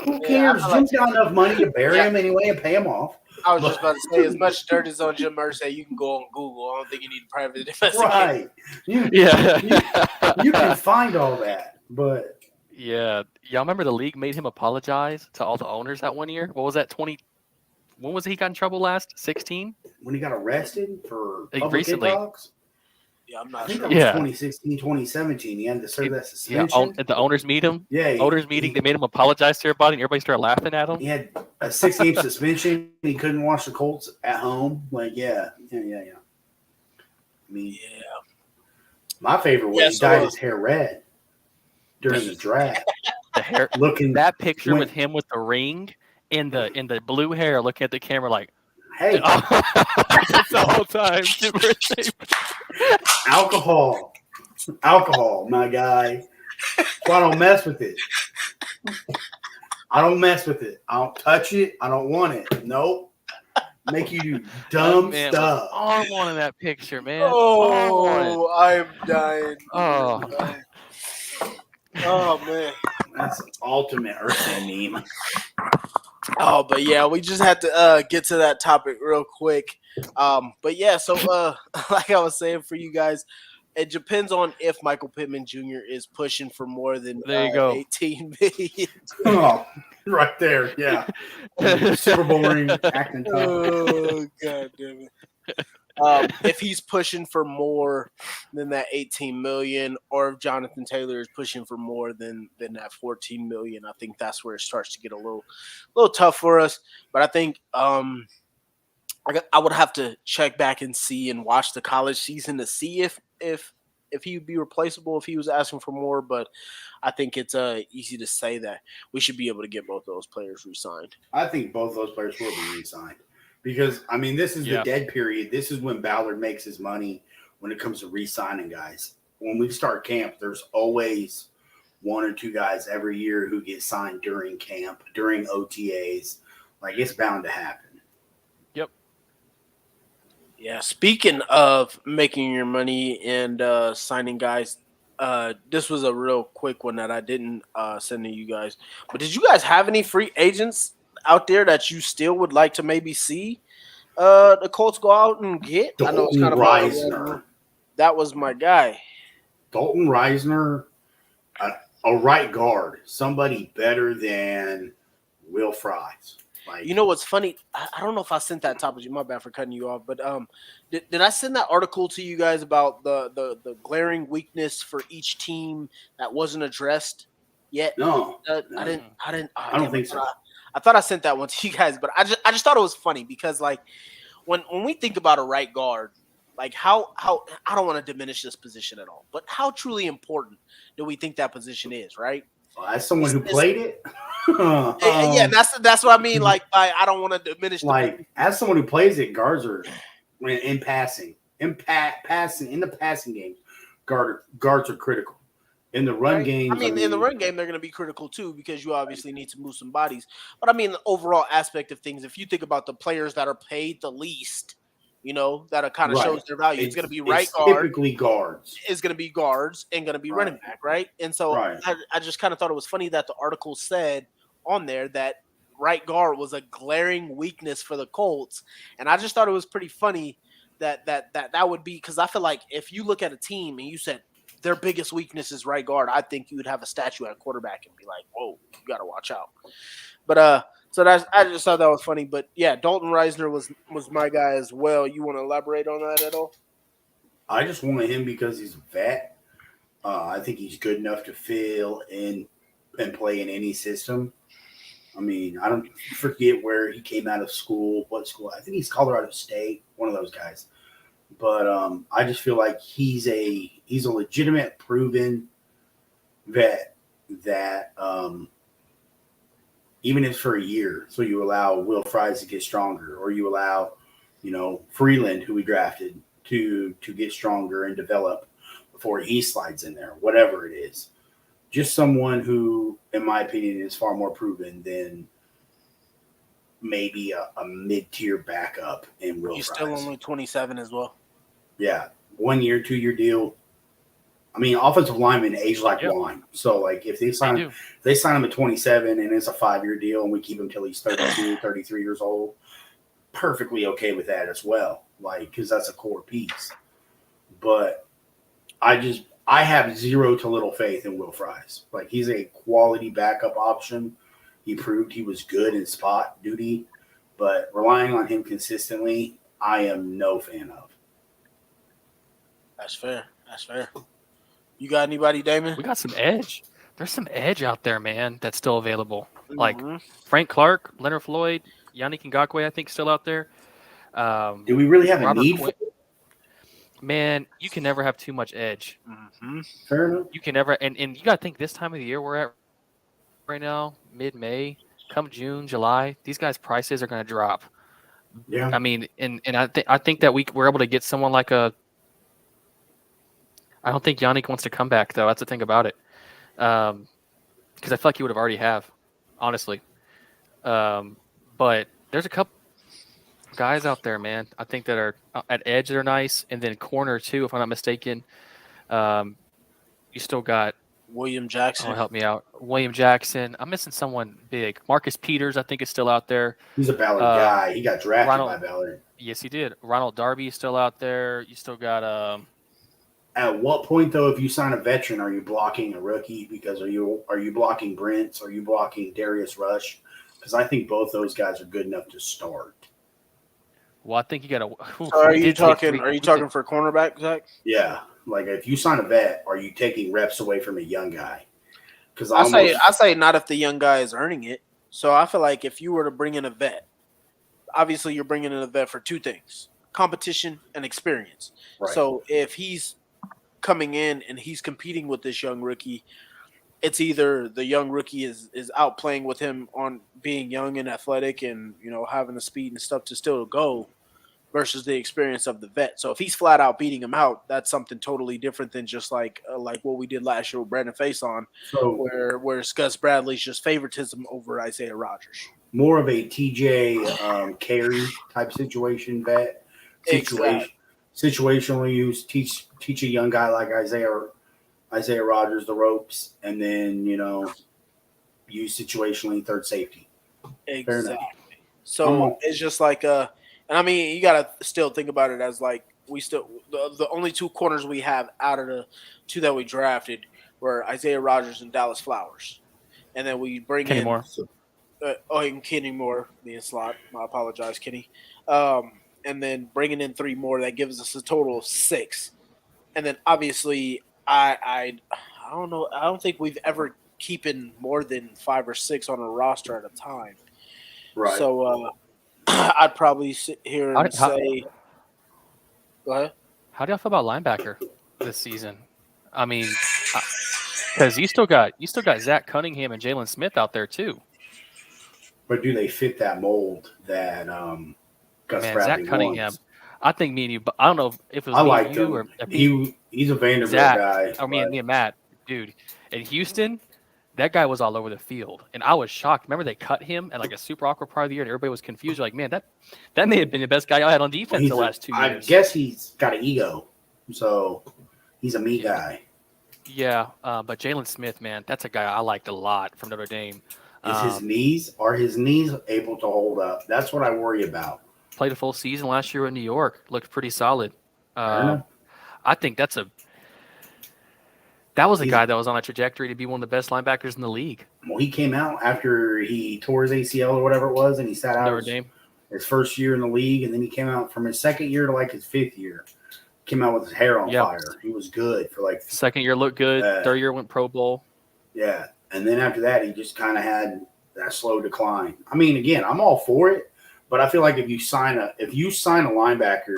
S3: Who cares? Jim's got enough money to bury him anyway and pay him off.
S1: I was just about to say, as much dirt as on Jim Irsay, you can go on Google. I don't think you need a private investigator.
S3: Right. You can find all that, but
S2: yeah, y'all remember the league made him apologize to all the owners that one year? What was that? When was he got in trouble last? 16?
S3: When he got arrested for public
S2: recently.
S3: talks?
S1: Yeah, I'm not
S3: I think
S1: sure.
S3: that was 2016, 2017. He had to serve that suspension.
S2: At the owners meet him.
S3: Yeah.
S2: Owners meeting, they made him apologize to everybody, and everybody started laughing at him.
S3: He had a 6-game suspension. He couldn't watch the Colts at home. Like, yeah. I mean, my favorite was he dyed his hair red during the draft.
S2: The hair,
S3: looking
S2: that picture with him with the ring and the blue hair, looking at the camera like,
S3: hey,
S2: that's the whole time.
S3: Alcohol, my guy. So I don't mess with it. I don't touch it. I don't want it. Nope. Make you do dumb stuff.
S2: I wanted that picture, man.
S1: Oh, I'm dying.
S2: Oh
S1: man.
S3: That's an ultimate Ursay meme.
S1: Oh, but yeah, we just had to get to that topic real quick. But yeah, so like I was saying for you guys, it depends on if Michael Pittman Jr. is pushing for more than 18 million.
S3: Oh, right there, yeah. Super Bowl ring, acting tough.
S1: Oh, God damn it. If he's pushing for more than that 18 million, or if Jonathan Taylor is pushing for more than that 14 million, I think that's where it starts to get a little tough for us. But I think I would have to check back and see and watch the college season to see if he would be replaceable if he was asking for more. But I think it's easy to say that we should be able to get both those players re-signed.
S3: I think both those players will be re-signed. Because, I mean, this is the dead period. This is when Ballard makes his money when it comes to re-signing guys. When we start camp, there's always one or two guys every year who get signed during camp, during OTAs. Like, it's bound to happen.
S2: Yep.
S1: Yeah, speaking of making your money and signing guys This was a real quick one that I didn't send to you guys. But did you guys have any free agents out there that you still would like to maybe see the Colts go out and get? I know it's
S3: Dalton
S1: kind of
S3: Reisner.
S1: that was my guy.
S3: Dalton Reisner, a right guard, somebody better than Will Fries. Like,
S1: You know what's funny? I don't know if I sent that topic. My bad for cutting you off, but did I send that article to you guys about the glaring weakness for each team that wasn't addressed yet?
S3: no,
S1: I
S3: no,
S1: didn't. Oh,
S3: I don't
S1: damn,
S3: think so.
S1: I thought I sent that one to you guys, but I just thought it was funny because like when we think about a right guard, like how I don't want to diminish this position at all, but how truly important do we think that position is, right?
S3: As someone who played it,
S1: Yeah, that's what I mean. Like I don't want to diminish
S3: as someone who plays it, guards are in passing, passing in the passing game. Guards are critical. In the run
S1: right?
S3: games,
S1: I mean, in the run game, they're going to be critical too because you obviously need to move some bodies. But I mean, the overall aspect of things, if you think about the players that are paid the least, that kind of shows their value. It's going to be right guard.
S3: Typically guards.
S1: Is going to be guards and going to be running back, right? And so I just kind of thought it was funny that the article said on there that right guard was a glaring weakness for the Colts, and I just thought it was pretty funny that would be because I feel like if you look at a team and you said their biggest weakness is right guard, I think you would have a statue at quarterback and be like, whoa, you got to watch out. But so I just thought that was funny. But yeah, Dalton Reisner was my guy as well. You want to elaborate on that at all?
S3: I just wanted him because he's a vet. I think he's good enough to fill in and play in any system. I mean, I don't forget where he came out of school, what school. I think he's Colorado State, one of those guys. But I just feel like he's a legitimate, proven vet that even if for a year, so you allow Will Fries to get stronger, or you allow, Freeland, who we drafted, to get stronger and develop before he slides in there, whatever it is. Just someone who, in my opinion, is far more proven than maybe a mid-tier backup in Will
S1: He's
S3: Fries.
S1: still only 27 as well.
S3: Yeah. 1 year, 2 year deal. I mean, offensive linemen age like wine. So, like, if they sign him at 27 and it's a 5-year deal and we keep him till he's 32, 33 years old, perfectly okay with that as well. Like, because that's a core piece. But I have zero to little faith in Will Fries. Like, he's a quality backup option. He proved he was good in spot duty. But relying on him consistently, I am no fan of.
S1: That's fair. You got anybody, Damon?
S2: We got some edge. There's some edge out there, man, that's still available. Like Frank Clark, Leonard Floyd, Yannick Ngakoue, I think, still out there.
S3: Do we really have a need for it?
S2: Man, you can never have too much edge.
S1: Mm-hmm.
S3: Fair enough.
S2: You can never, and you got to think this time of the year we're at right now, mid-May, come June, July, these guys' prices are going to drop.
S3: Yeah.
S2: I mean, and I think that we're able to get someone like I don't think Yannick wants to come back, though. That's the thing about it. Because I feel like he would have already have, honestly. But there's a couple guys out there, man, I think that are at edge that are nice. And then corner, too, if I'm not mistaken. You still got
S1: William Jackson.
S2: Oh, help me out. William Jackson. I'm missing someone big. Marcus Peters, I think, is still out there.
S3: He's a Ballard guy. He got drafted by Ballard.
S2: Yes, he did. Ronald Darby is still out there. You still got
S3: At what point, though, if you sign a veteran, are you blocking a rookie? Because are you blocking Brents? Are you blocking Darius Rush? Because I think both those guys are good enough to start.
S2: Well, I think you got to.
S1: So are you talking for cornerback, Zach?
S3: Yeah, like if you sign a vet, are you taking reps away from a young guy? Because
S1: I say not if the young guy is earning it. So I feel like if you were to bring in a vet, obviously you're bringing in a vet for two things: competition and experience. Right. So if he's coming in and he's competing with this young rookie, it's either the young rookie is outplaying with him on being young and athletic and having the speed and stuff to still go, versus the experience of the vet. So if he's flat out beating him out, that's something totally different than just like what we did last year with Brandon Faison, where Gus Bradley's just favoritism over Isaiah Rodgers.
S3: More of a TJ Carey type situation vet. Situationally used, teach a young guy like Isaiah Isaiah Rogers the ropes, and then use situationally third safety. Fair enough.
S1: Exactly. So it's just like and I mean you gotta still think about it as like we still the only two corners we have out of the two that we drafted were Isaiah Rogers and Dallas Flowers, and then we bring
S2: Kenny
S1: in
S2: Moore.
S1: And Kenny Moore, me and Slot. I apologize, Kenny. And then bringing in three more that gives us a total of six, and then obviously I don't know. I don't think we've ever keeping more than 5 or 6 on a roster at a time.
S3: Right.
S1: So I'd probably sit here and say, go ahead.
S2: How do y'all feel about linebacker this season? I mean, because you still got Zach Cunningham and Jalen Smith out there too.
S3: But do they fit that mold that Gus Bradley
S2: Zach Cunningham?
S3: wants?
S2: I think me and you. But I don't know if it was
S3: I
S2: me
S3: like
S2: and you
S3: him.
S2: or if
S3: He's a Vanderbilt
S2: Zach,
S3: guy.
S2: or me and Matt, dude. In Houston, that guy was all over the field, and I was shocked. Remember they cut him at like a super awkward part of the year, and everybody was confused. Like, man, that may have been the best guy I had on defense the last 2 years.
S3: I guess he's got an ego, so he's a me guy.
S2: Yeah, but Jalen Smith, man, that's a guy I liked a lot from Notre Dame.
S3: Are his knees able to hold up? That's what I worry about.
S2: Played a full season last year in New York. Looked pretty solid. I think that was a guy that was on a trajectory to be one of the best linebackers in the league.
S3: Well, he came out after he tore his ACL or whatever it was, and he sat out his first year in the league, and then he came out from his second year to like his fifth year. Came out with his hair on fire. He was good for like
S2: second year looked good. Third year went Pro Bowl.
S3: Yeah, and then after that, he just kind of had that slow decline. I mean, again, I'm all for it, but I feel like if you sign a linebacker,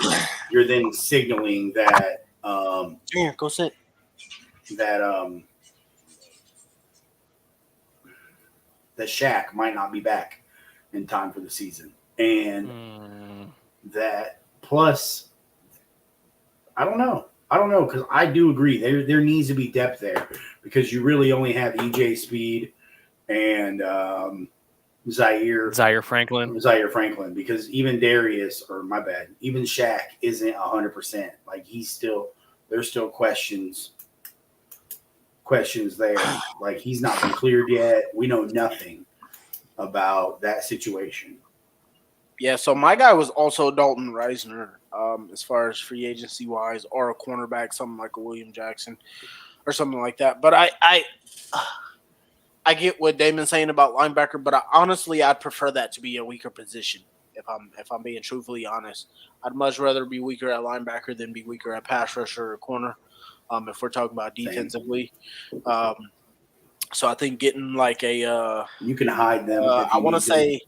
S3: you're then signaling that
S1: go sit.
S3: That Shaq might not be back in time for the season, and that plus, I don't know because I do agree there needs to be depth there because you really only have EJ Speed and Zaire Franklin because even even Shaq isn't 100%. Like there's still questions there. Like he's not been cleared yet. We know nothing about that situation.
S1: Yeah, so my guy was also Dalton Reisner, as far as free agency wise, or a cornerback, something like a William Jackson or something like that. But I get what Damon's saying about linebacker, but I'd prefer that to be a weaker position. If I'm being truthfully honest, I'd much rather be weaker at linebacker than be weaker at pass rusher or corner. If we're talking about defensively, so I think getting like
S3: you can hide them.
S1: I want to say,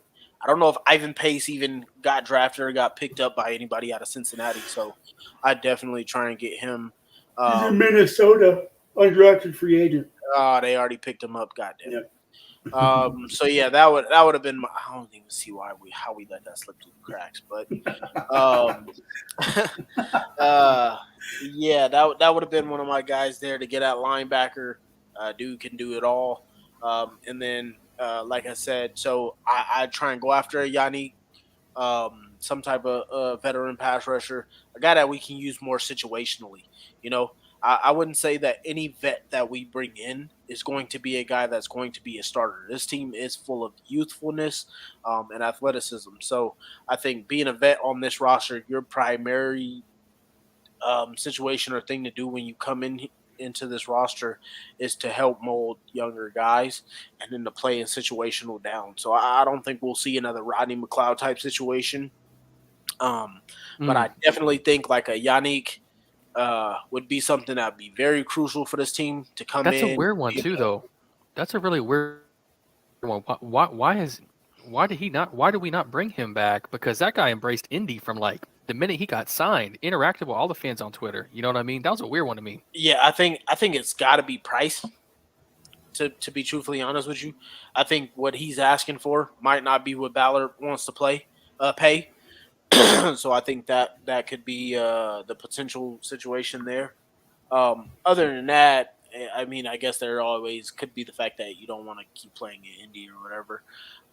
S1: I don't know if Ivan Pace even got drafted or got picked up by anybody out of Cincinnati. So I'd definitely try and get him.
S3: He's in Minnesota, undrafted free agent.
S1: Oh, they already picked him up. Goddamn. Yep. So yeah, that would have been. I don't even see how we let that slip through the cracks, but yeah, that would have been one of my guys there to get at linebacker. Dude can do it all. And then, like I said, so I try and go after a Yannick, some type of veteran pass rusher, a guy that we can use more situationally. I wouldn't say that any vet that we bring in is going to be a guy that's going to be a starter. This team is full of youthfulness and athleticism. So I think being a vet on this roster, your primary situation or thing to do when you come into this roster is to help mold younger guys and then to play in situational down. So I don't think we'll see another Rodney McLeod type situation. But I definitely think like a Yannick would be something that would be very crucial for this team to come in.
S2: That's a weird one too, though. That's a really weird one. Why did we not bring him back? Because that guy embraced Indy from like the minute he got signed, interacted with all the fans on Twitter. You know what I mean? That was a weird one to me.
S1: Yeah, I think it's got to be price. To be truthfully honest with you, I think what he's asking for might not be what Ballard wants to pay. So I think that could be the potential situation there. Other than that, I mean, I guess there always could be the fact that you don't want to keep playing in Indy or whatever.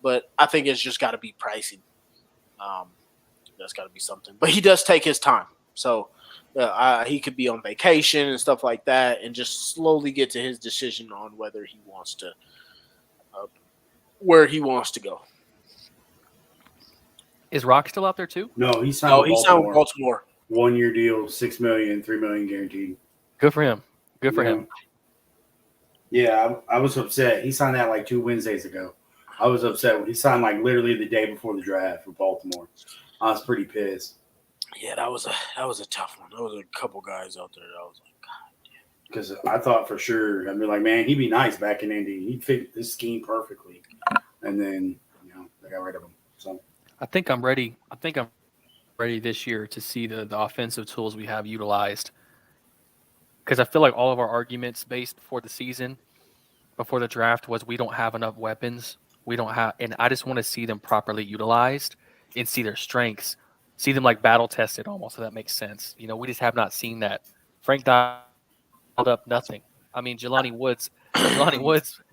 S1: But I think it's just got to be pricing. That's got to be something. But he does take his time. So he could be on vacation and stuff like that, and just slowly get to his decision on whether he wants to, where he wants to go.
S2: Is Rock still out there too?
S3: No, he signed
S1: Oh,
S3: with
S1: he signed with
S3: Baltimore.
S1: Baltimore.
S3: 1 year deal, $6 million, $3 million guaranteed.
S2: Good for him. Good for
S3: Yeah.
S2: him.
S3: Yeah, I was upset. He signed that like 2 Wednesdays ago. I was upset when he signed like literally the day before the draft for Baltimore. I was pretty pissed
S1: Yeah, that was a tough one. There was a couple guys out there that I was like,
S3: because I thought for sure I'd be like, man, he'd be nice back in Indy. He'd fit this scheme perfectly, and then they got rid of him. So
S2: I think I'm ready. I think I'm ready this year to see the offensive tools we have utilized. Because I feel like all of our arguments based before the season, before the draft, was we don't have enough weapons. We don't have, and I just want to see them properly utilized and see their strengths, see them like battle tested almost. So that makes sense. We just have not seen that. Frank dialed up nothing. I mean, Jelani Woods,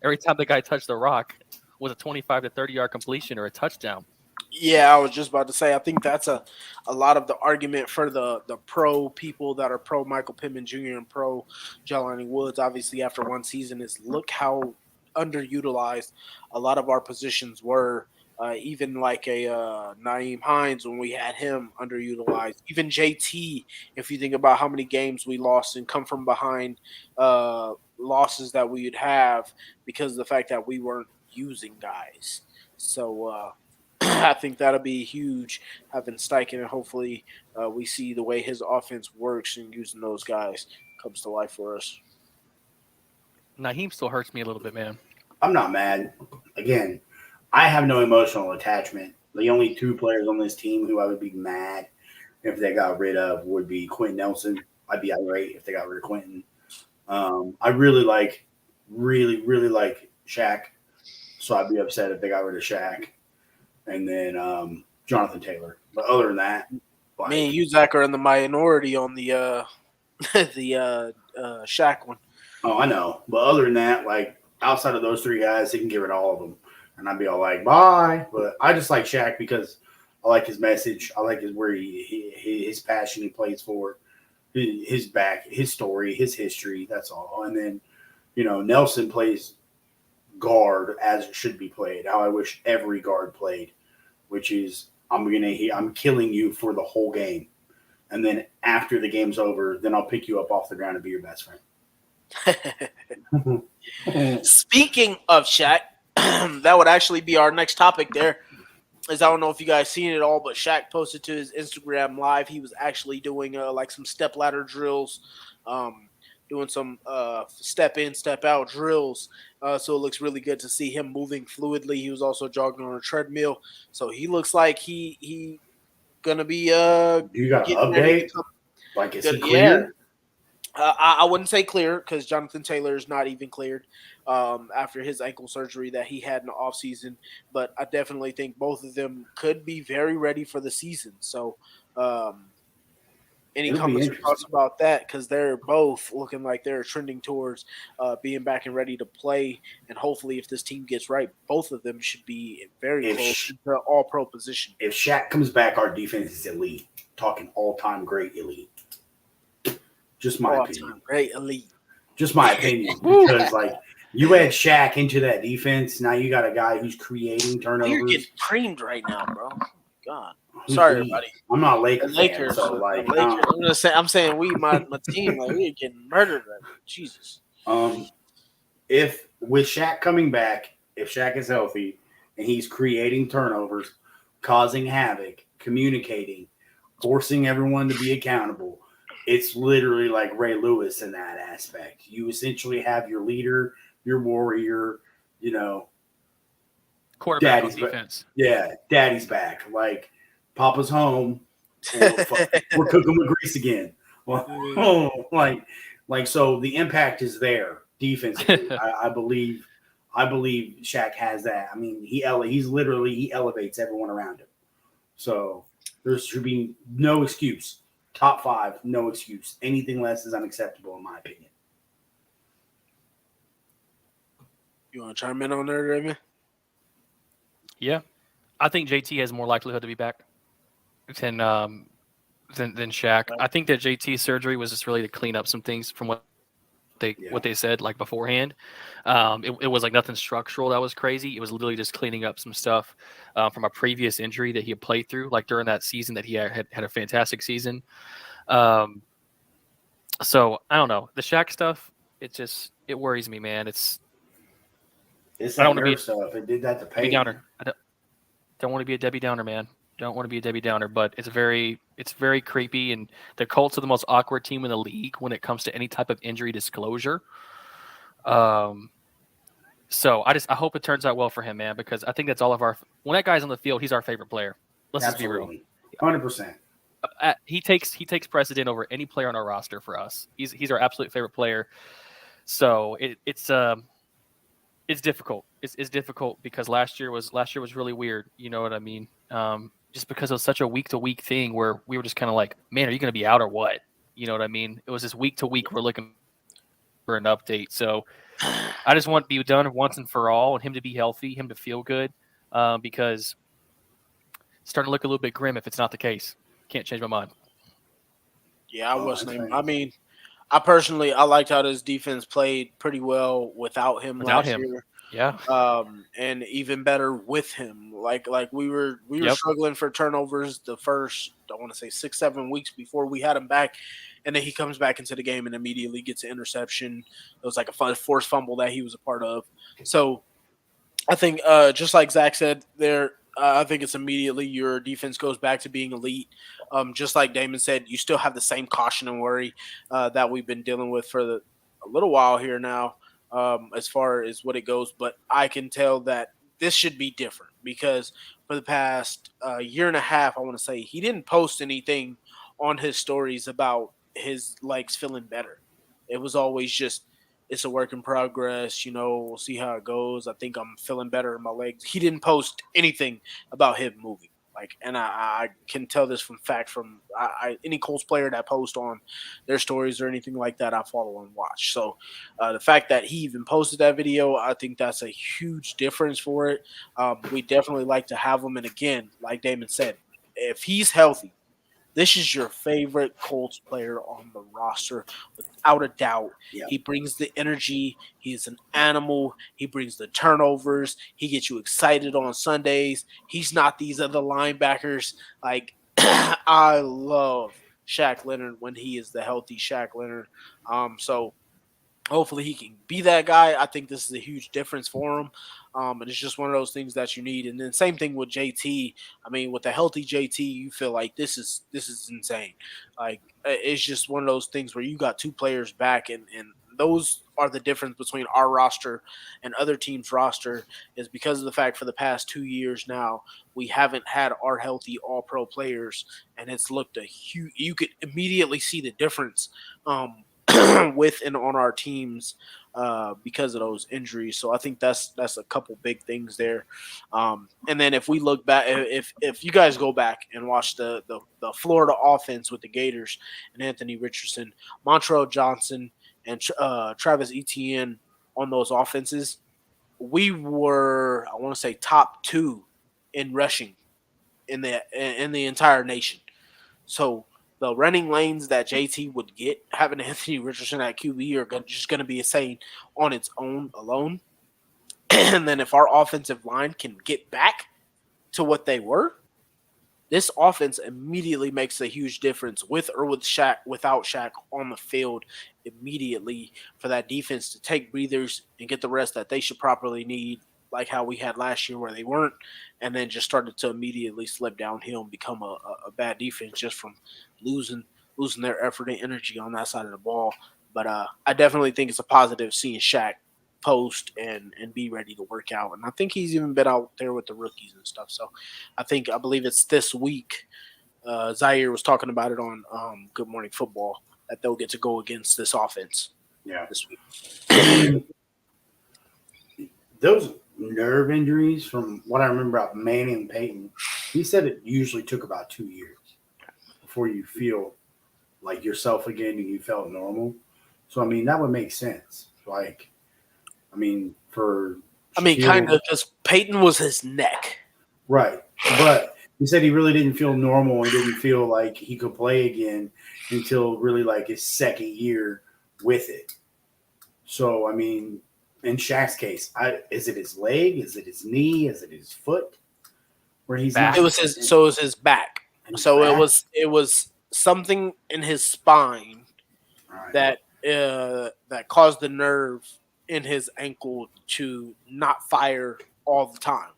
S2: every time the guy touched the rock, was a 25 to 30 yard completion or a touchdown.
S1: yeah, I was just about to say. I think that's a lot of the argument for the pro people that are pro Michael Pittman Jr. and pro Jelani Woods. Obviously, after one season, is look how underutilized a lot of our positions were. Even like a Naeem Hines when we had him underutilized. Even JT, if you think about how many games we lost and come from behind losses that we would have because of the fact that we weren't using guys. So I think that'll be huge having Steichen, and hopefully we see the way his offense works and using those guys comes to life for us.
S2: Naheem still hurts me a little bit, man.
S3: I'm not mad. Again, I have no emotional attachment. The only 2 players on this team who I would be mad if they got rid of would be Quentin Nelson. I'd be irate if they got rid of Quentin. I really like Shaq, so I'd be upset if they got rid of Shaq. And then Jonathan Taylor. But other than that,
S1: Me and you, Zach, are in the minority on the the Shaq one.
S3: Oh, I know. But other than that, like outside of those 3 guys, he can get rid of all of them. And I'd be all like, bye. But I just like Shaq because I like his message. I like his passion he plays for, his back, his story, his history. That's all. And then, Nelson plays guard as it should be played. How I wish every guard played, which is I'm killing you for the whole game. And then after the game's over, then I'll pick you up off the ground and be your best friend.
S1: Speaking of Shaq, that would actually be our next topic there. Is I don't know if you guys seen it all, but Shaq posted to his Instagram live. He was actually doing like some step ladder drills, doing some step in, step out drills. So it looks really good to see him moving fluidly. He was also jogging on a treadmill, so he looks like he gonna be
S3: You got an update? Like, is he cleared?
S1: I wouldn't say clear because Jonathan Taylor is not even cleared after his ankle surgery that he had in the offseason. But I definitely think both of them could be very ready for the season. So any comments or thoughts about that? Because they're both looking like they're trending towards being back and ready to play. And hopefully if this team gets right, both of them should be very close to the all-pro position.
S3: If Shaq comes back, our defense is elite. Talking all-time great elite. Just my opinion.
S1: Great elite.
S3: Just my opinion. Because, like, you add Shaq into that defense, now you got a guy who's creating turnovers.
S1: You're getting creamed right now, bro. God. Sorry, everybody.
S3: I'm not a Lakers fan, so, like...
S1: I'm saying my team, like, we're getting murdered right now. Jesus.
S3: If, with Shaq coming back, if Shaq is healthy, and he's creating turnovers, causing havoc, communicating, forcing everyone to be accountable, it's literally like Ray Lewis in that aspect. You essentially have your leader, your warrior,
S2: quarterback on defense.
S3: Daddy's back. Like, Papa's home. We're cooking with grease again. So the impact is there defensively. I believe Shaq has that. I mean, he elevates everyone around him. So there should be no excuse. Top 5, no excuse. Anything less is unacceptable, in my opinion.
S1: You want to chime in on there, Raymond?
S2: Yeah. I think JT has more likelihood to be back than than Shaq. I think that JT's surgery was just really to clean up some things from what they said like beforehand. It was like nothing structural that was crazy. It was literally just cleaning up some stuff from a previous injury that he had played through, like during that season that he had a fantastic season. So I don't know, the Shaq stuff. It worries me, man.
S3: It's
S2: I don't
S3: that
S2: want to be
S3: nerve stuff. It did that to
S2: a Debbie
S3: Peyton.
S2: Downer. I don't want to be a Debbie Downer, man. Don't want to be a Debbie Downer, but it's very creepy. And the Colts are the most awkward team in the league when it comes to any type of injury disclosure. So I hope it turns out well for him, man, because I think that's all of our. When that guy's on the field, he's our favorite player. Let's just be real.
S3: 100%.
S2: He takes precedent over any player on our roster for us. He's our absolute favorite player. So it's difficult. It's difficult because last year was really weird. You know what I mean? Just because it was such a week to week thing where we were just kind of like, man, are you going to be out or what? You know what I mean? It was this week to week. We're looking for an update. So I just want to be done once and for all, and him to be healthy, him to feel good, because it's starting to look a little bit grim if it's not the case. Can't change my mind.
S1: Yeah, I wasn't. I mean, I personally liked how this defense played pretty well without him last year.
S2: Yeah.
S1: And even better with him. Like we were struggling for turnovers the first, I want to say 6-7 weeks before we had him back, and then he comes back into the game and immediately gets an interception. It was like a forced fumble that he was a part of. So I think just like Zach said there, I think it's immediately your defense goes back to being elite. Just like Damon said, you still have the same caution and worry that we've been dealing with for a little while here now, as far as what it goes. But I can tell that this should be different because for the past year and a half, I want to say, he didn't post anything on his stories about his legs feeling better. It was always just, it's a work in progress. We'll see how it goes. I think I'm feeling better in my legs. He didn't post anything about him moving. And I can tell this from any Colts player that post on their stories or anything like that, I follow and watch. So the fact that he even posted that video, I think that's a huge difference for it. We definitely like to have him. And again, like Damon said, if he's healthy, this is your favorite Colts player on the roster, without a doubt. Yep. He brings the energy. He's an animal. He brings the turnovers. He gets you excited on Sundays. He's not these other linebackers. I love Shaq Leonard when he is the healthy Shaq Leonard. So hopefully he can be that guy. I think this is a huge difference for him. And it's just one of those things that you need. And then same thing with JT. I mean, with a healthy JT, you feel like this is insane. It's just one of those things where you got two players back, and those are the difference between our roster and other teams' roster, is because of the fact for the past 2 years now, we haven't had our healthy all-pro players, and it's looked a huge – you could immediately see the difference with and on our teams because of those injuries. So I think that's a couple big things there. And then if we look back, if you guys go back and watch the Florida offense with the Gators and Anthony Richardson, Montrell Johnson, and Travis Etienne on those offenses, we were, I want to say, top 2 in rushing in the entire nation. So the running lanes that JT would get, having Anthony Richardson at QB, are just going to be insane on its own alone. And then if our offensive line can get back to what they were, this offense immediately makes a huge difference with or without Shaq on the field immediately, for that defense to take breathers and get the rest that they should properly need, like how we had last year where they weren't, and then just started to immediately slip downhill and become a bad defense just from losing their effort and energy on that side of the ball. But I definitely think it's a positive seeing Shaq post and be ready to work out. And I think he's even been out there with the rookies and stuff. So I believe it's this week. Zaire was talking about it on Good Morning Football, that they'll get to go against this offense this week.
S3: Those nerve injuries, from what I remember about Manning and Peyton, he said it usually took about 2 years before you feel like yourself again and you felt normal. So, I mean, that would make sense.
S1: Kind of, because Peyton was his neck.
S3: Right. But He said he really didn't feel normal. He didn't feel like he could play again until really like his second year with it. So, I mean, in Shaq's case, is it his leg? Is it his knee? Is it his foot? Where he's
S2: Back.
S3: not.
S1: It was his. So it was his back. So
S3: back?
S1: it was something in his spine
S3: Right.
S1: that caused the nerve in his ankle to not fire all the time.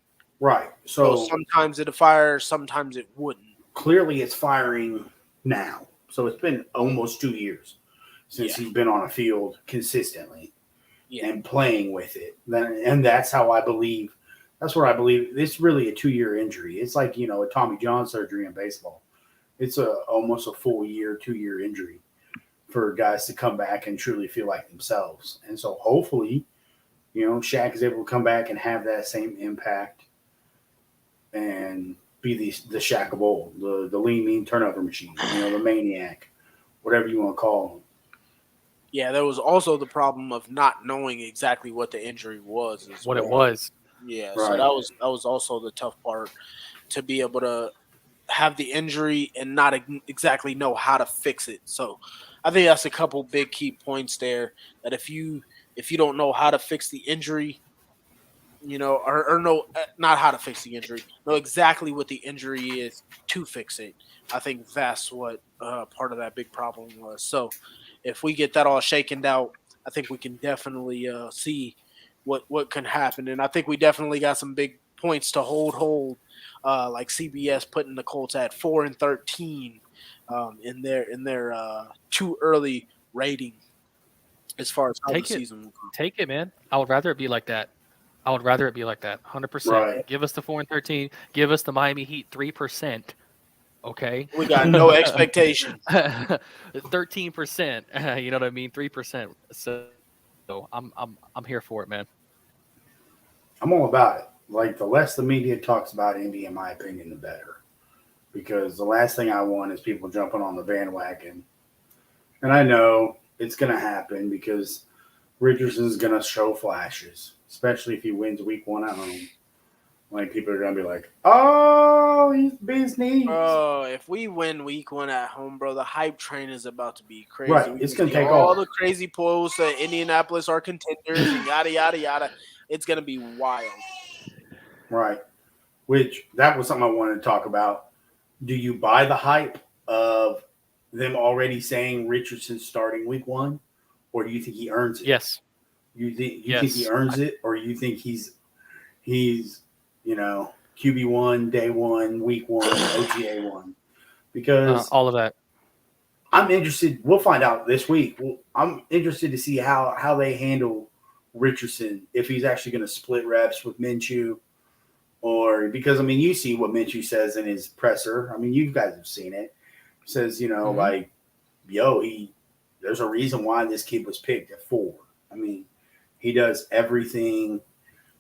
S3: Right.
S1: So
S3: So
S1: sometimes it'd fire, sometimes it wouldn't.
S3: clearly it's firing now. So it's been almost 2 years since he's been on a field consistently and playing with it. And that's how I believe. That's where I believe it's really a 2-year injury. It's like, a Tommy John surgery in baseball. It's almost a full year, 2-year injury for guys to come back and truly feel like themselves. And so hopefully, Shaq is able to come back and have that same impact and be the Shaq of old, the lean, mean turnover machine, the maniac, whatever you want to call him.
S1: Yeah, there was also the problem of not knowing exactly what the injury was.
S2: What it was.
S1: Yeah,
S3: Right.
S1: so that was also the tough part, to be able to have the injury and not exactly know how to fix it. So I think that's a couple big key points there, that if you don't know how to fix the injury, or know not how to fix the injury, know exactly what the injury is to fix it. I think that's what part of that big problem was. So if we get that all shaken out, I think we can definitely see what can happen. And I think we definitely got some big points to hold. Like CBS putting the Colts at 4-13 in their too early rating as far as how the season will go.
S2: Take it, man. I would rather it be like that. 100%.
S3: Right.
S2: Give us the 4-13. Give us the Miami Heat 3%. Okay.
S1: We got no expectation.
S2: 13%. You know what I mean? 3%. So I'm here for it, man.
S3: I'm all about it. Like, the less the media talks about Indy, in my opinion, the better. Because the last thing I want is people jumping on the bandwagon. And I know it's going to happen because Richardson's going to show flashes, especially if he wins week 1 at home. Like, people are going to be like, oh, he's business.
S1: Bro, if we win week 1 at home, bro, the hype train is about to be crazy.
S3: Right, it's going to take
S1: all
S3: off.
S1: the crazy posts that Indianapolis are contenders and yada, yada, yada. It's going to be wild.
S3: Right. Which, that was something I wanted to talk about. Do you buy the hype of them already saying Richardson's starting week 1? Or do you think he earns it?
S2: Yes.
S3: You think he earns it? Or you think he's QB1, day 1, week 1, OTA 1? Because
S2: all of that.
S3: I'm interested. We'll find out this week. I'm interested to see how they handle Richardson, if he's actually going to split reps with Minshew, or because, I mean, you see what Minshew says in his presser. I mean, you guys have seen it. He says, like, there's a reason why this kid was picked at 4. I mean, he does everything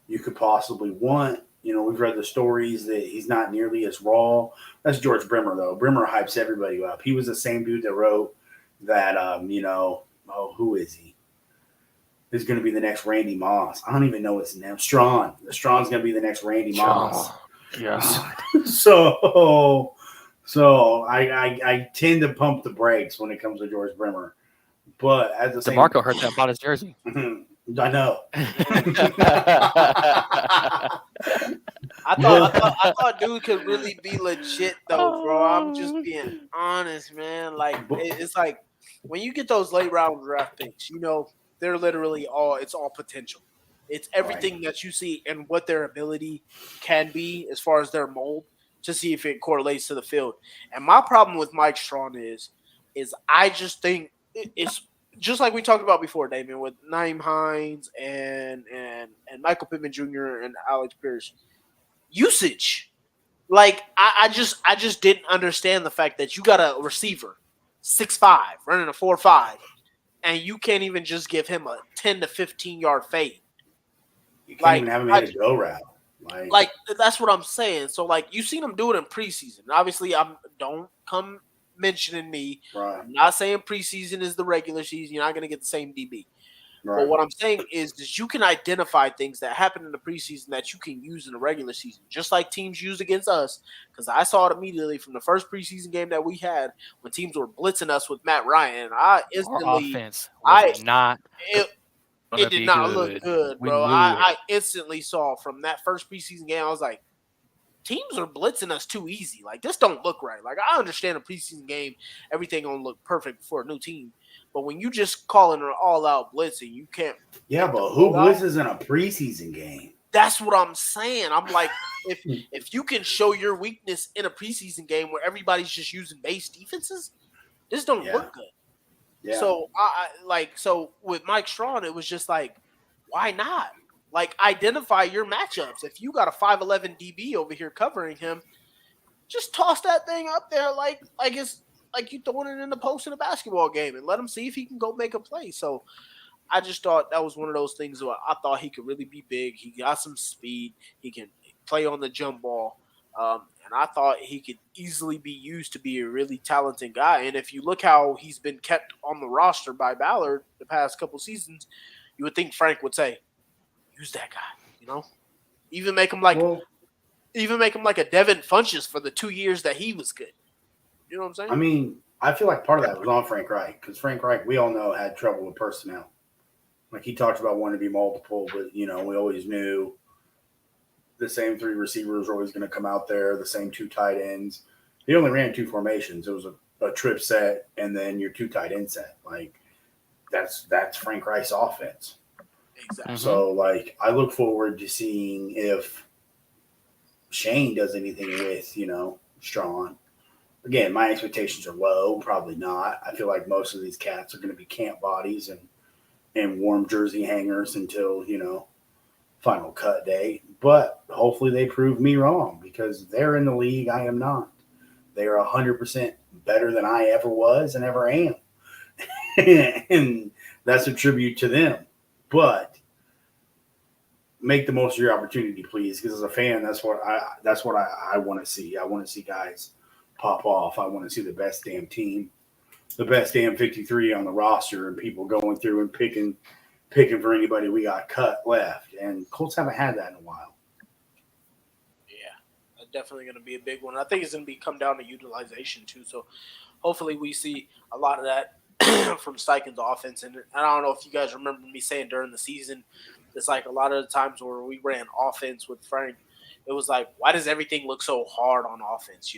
S3: you could possibly want. We've read the stories that he's not nearly as raw. That's George Brimmer, though. Brimmer hypes everybody up. He was the same dude that wrote that, who is he? Is going to be the next Randy Moss. I don't even know his name. Strawn. Strawn's going to be the next Randy Moss.
S2: God.
S3: So I tend to pump the brakes when it comes to George Brimmer. But at the same
S2: DeMarco heard that about his jersey.
S3: I know.
S1: I thought dude could really be legit though, bro. I'm just being honest, man. Like, it's like when you get those late round draft picks, they're literally it's all potential. It's everything that you see and what their ability can be as far as their mold, to see if it correlates to the field. And my problem with Mike Strawn is I just think it's just like we talked about before, Damon, with Naeem Hines and Michael Pittman Jr. and Alex Pierce. Usage. Like, I just didn't understand the fact that you got a receiver, 6'5", running a 4.5, and you can't even just give him a 10 to 15 yard fade.
S3: You can't even have him hit a go route.
S1: Like, that's what I'm saying. So, like, you've seen him do it in preseason. Obviously, don't come mentioning me.
S3: Right.
S1: I'm not saying preseason is the regular season. You're not going to get the same DB. But
S3: Right.
S1: what I'm saying is you can identify things that happen in the preseason that you can use in the regular season, just like teams use against us. Because I saw it immediately from the first preseason game that we had when teams were blitzing us with Matt Ryan. I
S2: Our
S1: instantly,
S2: offense was
S1: I
S2: not
S1: it,
S2: gonna
S1: it did
S2: be
S1: not look
S2: good.
S1: good,
S2: We
S1: bro.
S2: knew it.
S1: I instantly saw from that first preseason game. I was like, teams are blitzing us too easy. Like this don't look right. Like I understand a preseason game, everything gonna look perfect for a new team, but when you just calling an all out blitz and you can't
S3: Yeah,
S1: get the
S3: but who
S1: ball out,
S3: blitzes in a preseason game?
S1: that's what I'm saying. I'm like, if you can show your weakness in a preseason game where everybody's just using base defenses, this don't
S3: Yeah.
S1: look good.
S3: Yeah.
S1: So so with Mike Strawn, it was just like, why not? Like identify your matchups. If you got a 5'11 DB over here covering him, just toss that thing up there like it's like you throwing it in the post in a basketball game and let him see if he can go make a play. So I just thought that was one of those things where I thought he could really be big. He got some speed. He can play on the jump ball. And I thought he could easily be used to be a really talented guy. And if you look how he's been kept on the roster by Ballard the past couple seasons, you would think Frank would say, use that guy, you know? Even make him like
S3: Well,
S1: a Devin Funches for the 2 years that he was good. You know what I'm saying?
S3: I mean, I feel like part of that was on Frank Reich because Frank Reich, we all know, had trouble with personnel. Like he talked about wanting to be multiple, but we always knew the same three receivers were always going to come out there, the same two tight ends. He only ran two formations. It was a trip set and then your two tight end set. Like that's Frank Reich's offense.
S1: Exactly.
S3: So like I look forward to seeing if Shane does anything with, Strawn. Again, my expectations are low, probably not. I feel like most of these cats are going to be camp bodies and warm jersey hangers until, final cut day. But hopefully they prove me wrong because they're in the league. I am not. They are 100% better than I ever was and ever am. And that's a tribute to them. But make the most of your opportunity, please, because as a fan, that's what I want to see. I want to see guys pop off. I want to see the best damn team, the best damn 53 on the roster, and people going through and picking for anybody we got cut left. And Colts haven't had that in a while.
S1: Yeah, that's definitely going to be a big one. I think it's going to come down to utilization too. So hopefully we see a lot of that from Steichen's offense. And I don't know if you guys remember me saying during the season, it's like a lot of the times where we ran offense with Frank, it was like, why does everything look so hard on offense?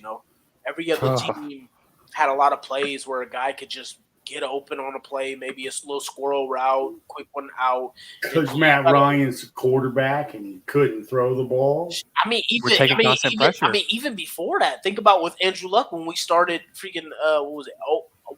S1: Every other team had a lot of plays where a guy could just get open on a play, maybe a little squirrel route, quick one out.
S3: Because Matt Ryan's quarterback and he couldn't throw the ball.
S1: I mean,
S2: constant pressure.
S1: Even before that, think about with Andrew Luck when we started freaking what was it,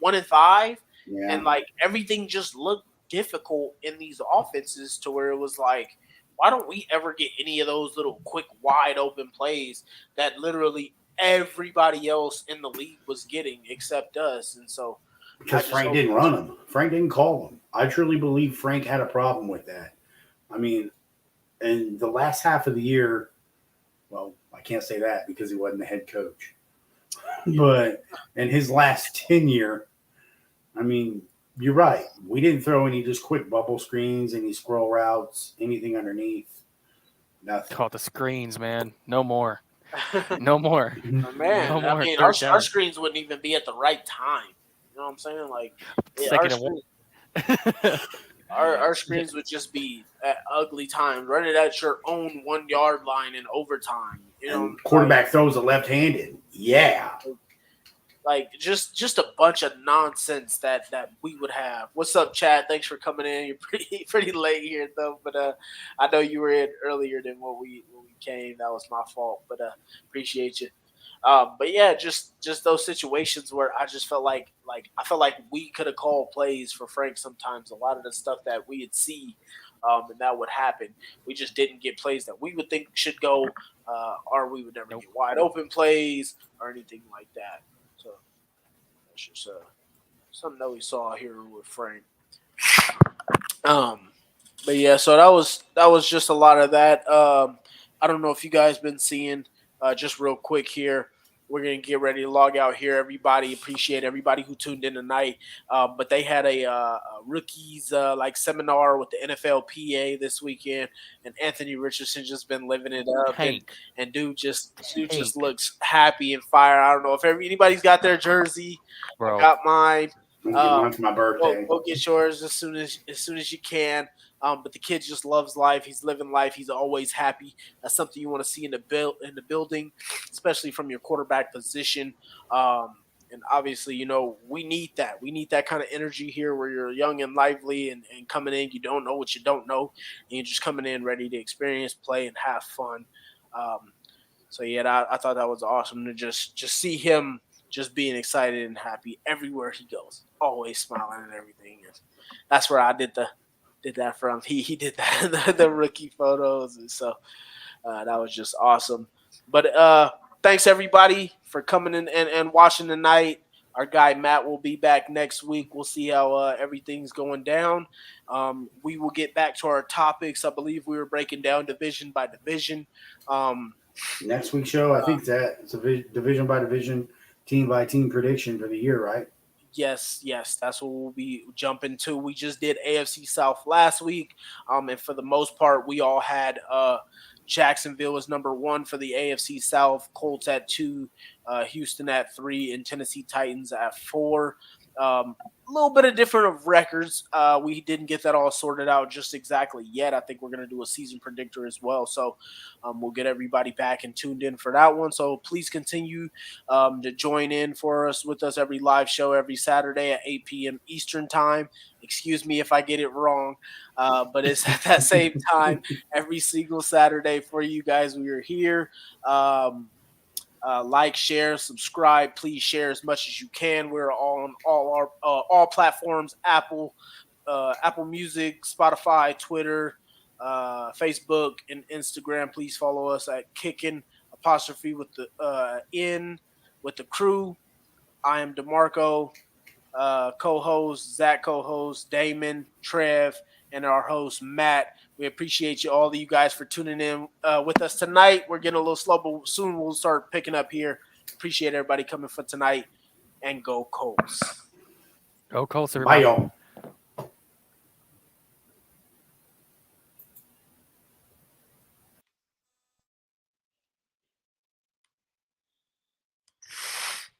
S1: 1-5,
S3: Yeah.
S1: and like everything just looked difficult in these offenses to where it was like, why don't we ever get any of those little quick wide open plays that literally everybody else in the league was getting except us? And so
S3: because Frank didn't run them. Frank didn't call them. I truly believe Frank had a problem with that. I mean, in the last half of the year, well, I can't say that because he wasn't the head coach. But in his last tenure, I mean, you're right. We didn't throw any just quick bubble screens, any scroll routes, anything underneath. Nothing.
S2: Caught the screens, man. No more. No more.
S1: Man,
S2: No more.
S1: I mean, our screens wouldn't even be at the right time. You know what I'm saying? Like, our screens would just be at ugly times, running at your own 1 yard line in overtime.
S3: And quarterback throws it left-handed. Yeah.
S1: Like just a bunch of nonsense that we would have. What's up, Chad? Thanks for coming in. You're pretty late here though, but I know you were in earlier than when we came. That was my fault, but appreciate you. But yeah, just those situations where I just felt like I felt like we could have called plays for Frank sometimes. A lot of the stuff that we would see, and that would happen, we just didn't get plays that we would think should go, or we would never get wide open plays or anything like that. So that's just something that we saw here with Frank. But yeah, so that was just a lot of that. I don't know if you guys been seeing just real quick here. we're going to get ready to log out here. Everybody, appreciate everybody who tuned in tonight. But they had a rookies like seminar with the NFLPA this weekend, and Anthony Richardson just been living it up,
S2: Tank.
S1: and dude just looks happy and fire. I don't know if anybody's got their jersey.
S2: Bro.
S1: I got mine.
S3: I'm getting mine for my birthday.
S1: Go get yours as soon as you can. But the kid just loves life. He's living life. He's always happy. That's something you want to see in the building, especially from your quarterback position. And obviously, you know, we need that. We need that kind of energy here where you're young and lively and coming in. You don't know what you don't know. And you're just coming in ready to experience, play, and have fun. So, yeah, I thought that was awesome to just see him just being excited and happy everywhere he goes, always smiling and everything. And that's where I did that from. He did that the rookie photos, and so that was just awesome. But thanks everybody for coming in and watching tonight. Our guy Matt will be back next week. We'll see how everything's going down. We will get back to our topics. I believe we were breaking down division by division.
S3: Next week's show, I think it's a division by division, team by team prediction for the year, right?
S1: Yes, that's what we'll be jumping to. We just did AFC South last week, and for the most part, we all had Jacksonville as number 1 for the AFC South, Colts at 2, Houston at 3, and Tennessee Titans at 4. A little bit of different of records. We didn't get that all sorted out just exactly yet. I think we're going to do a season predictor as well. So we'll get everybody back and tuned in for that one. So please continue to join in with us every live show every Saturday at 8 p.m. Eastern time. Excuse me if I get it wrong, but it's at that same time every single Saturday for you guys. We are here. Like, share, subscribe. Please share as much as you can. We're on all platforms: Apple Music, Spotify, Twitter, Facebook, and Instagram. Please follow us at Kickin' apostrophe with the in with the crew. I am DeMarco, co-host Zach, co-host Damon, Trev, and our host Matt. We appreciate all of you guys for tuning in with us tonight. We're getting a little slow, but soon we'll start picking up here. Appreciate everybody coming for tonight, and go Colts.
S2: Go Colts,
S3: Bye,
S2: everybody.
S3: y'all.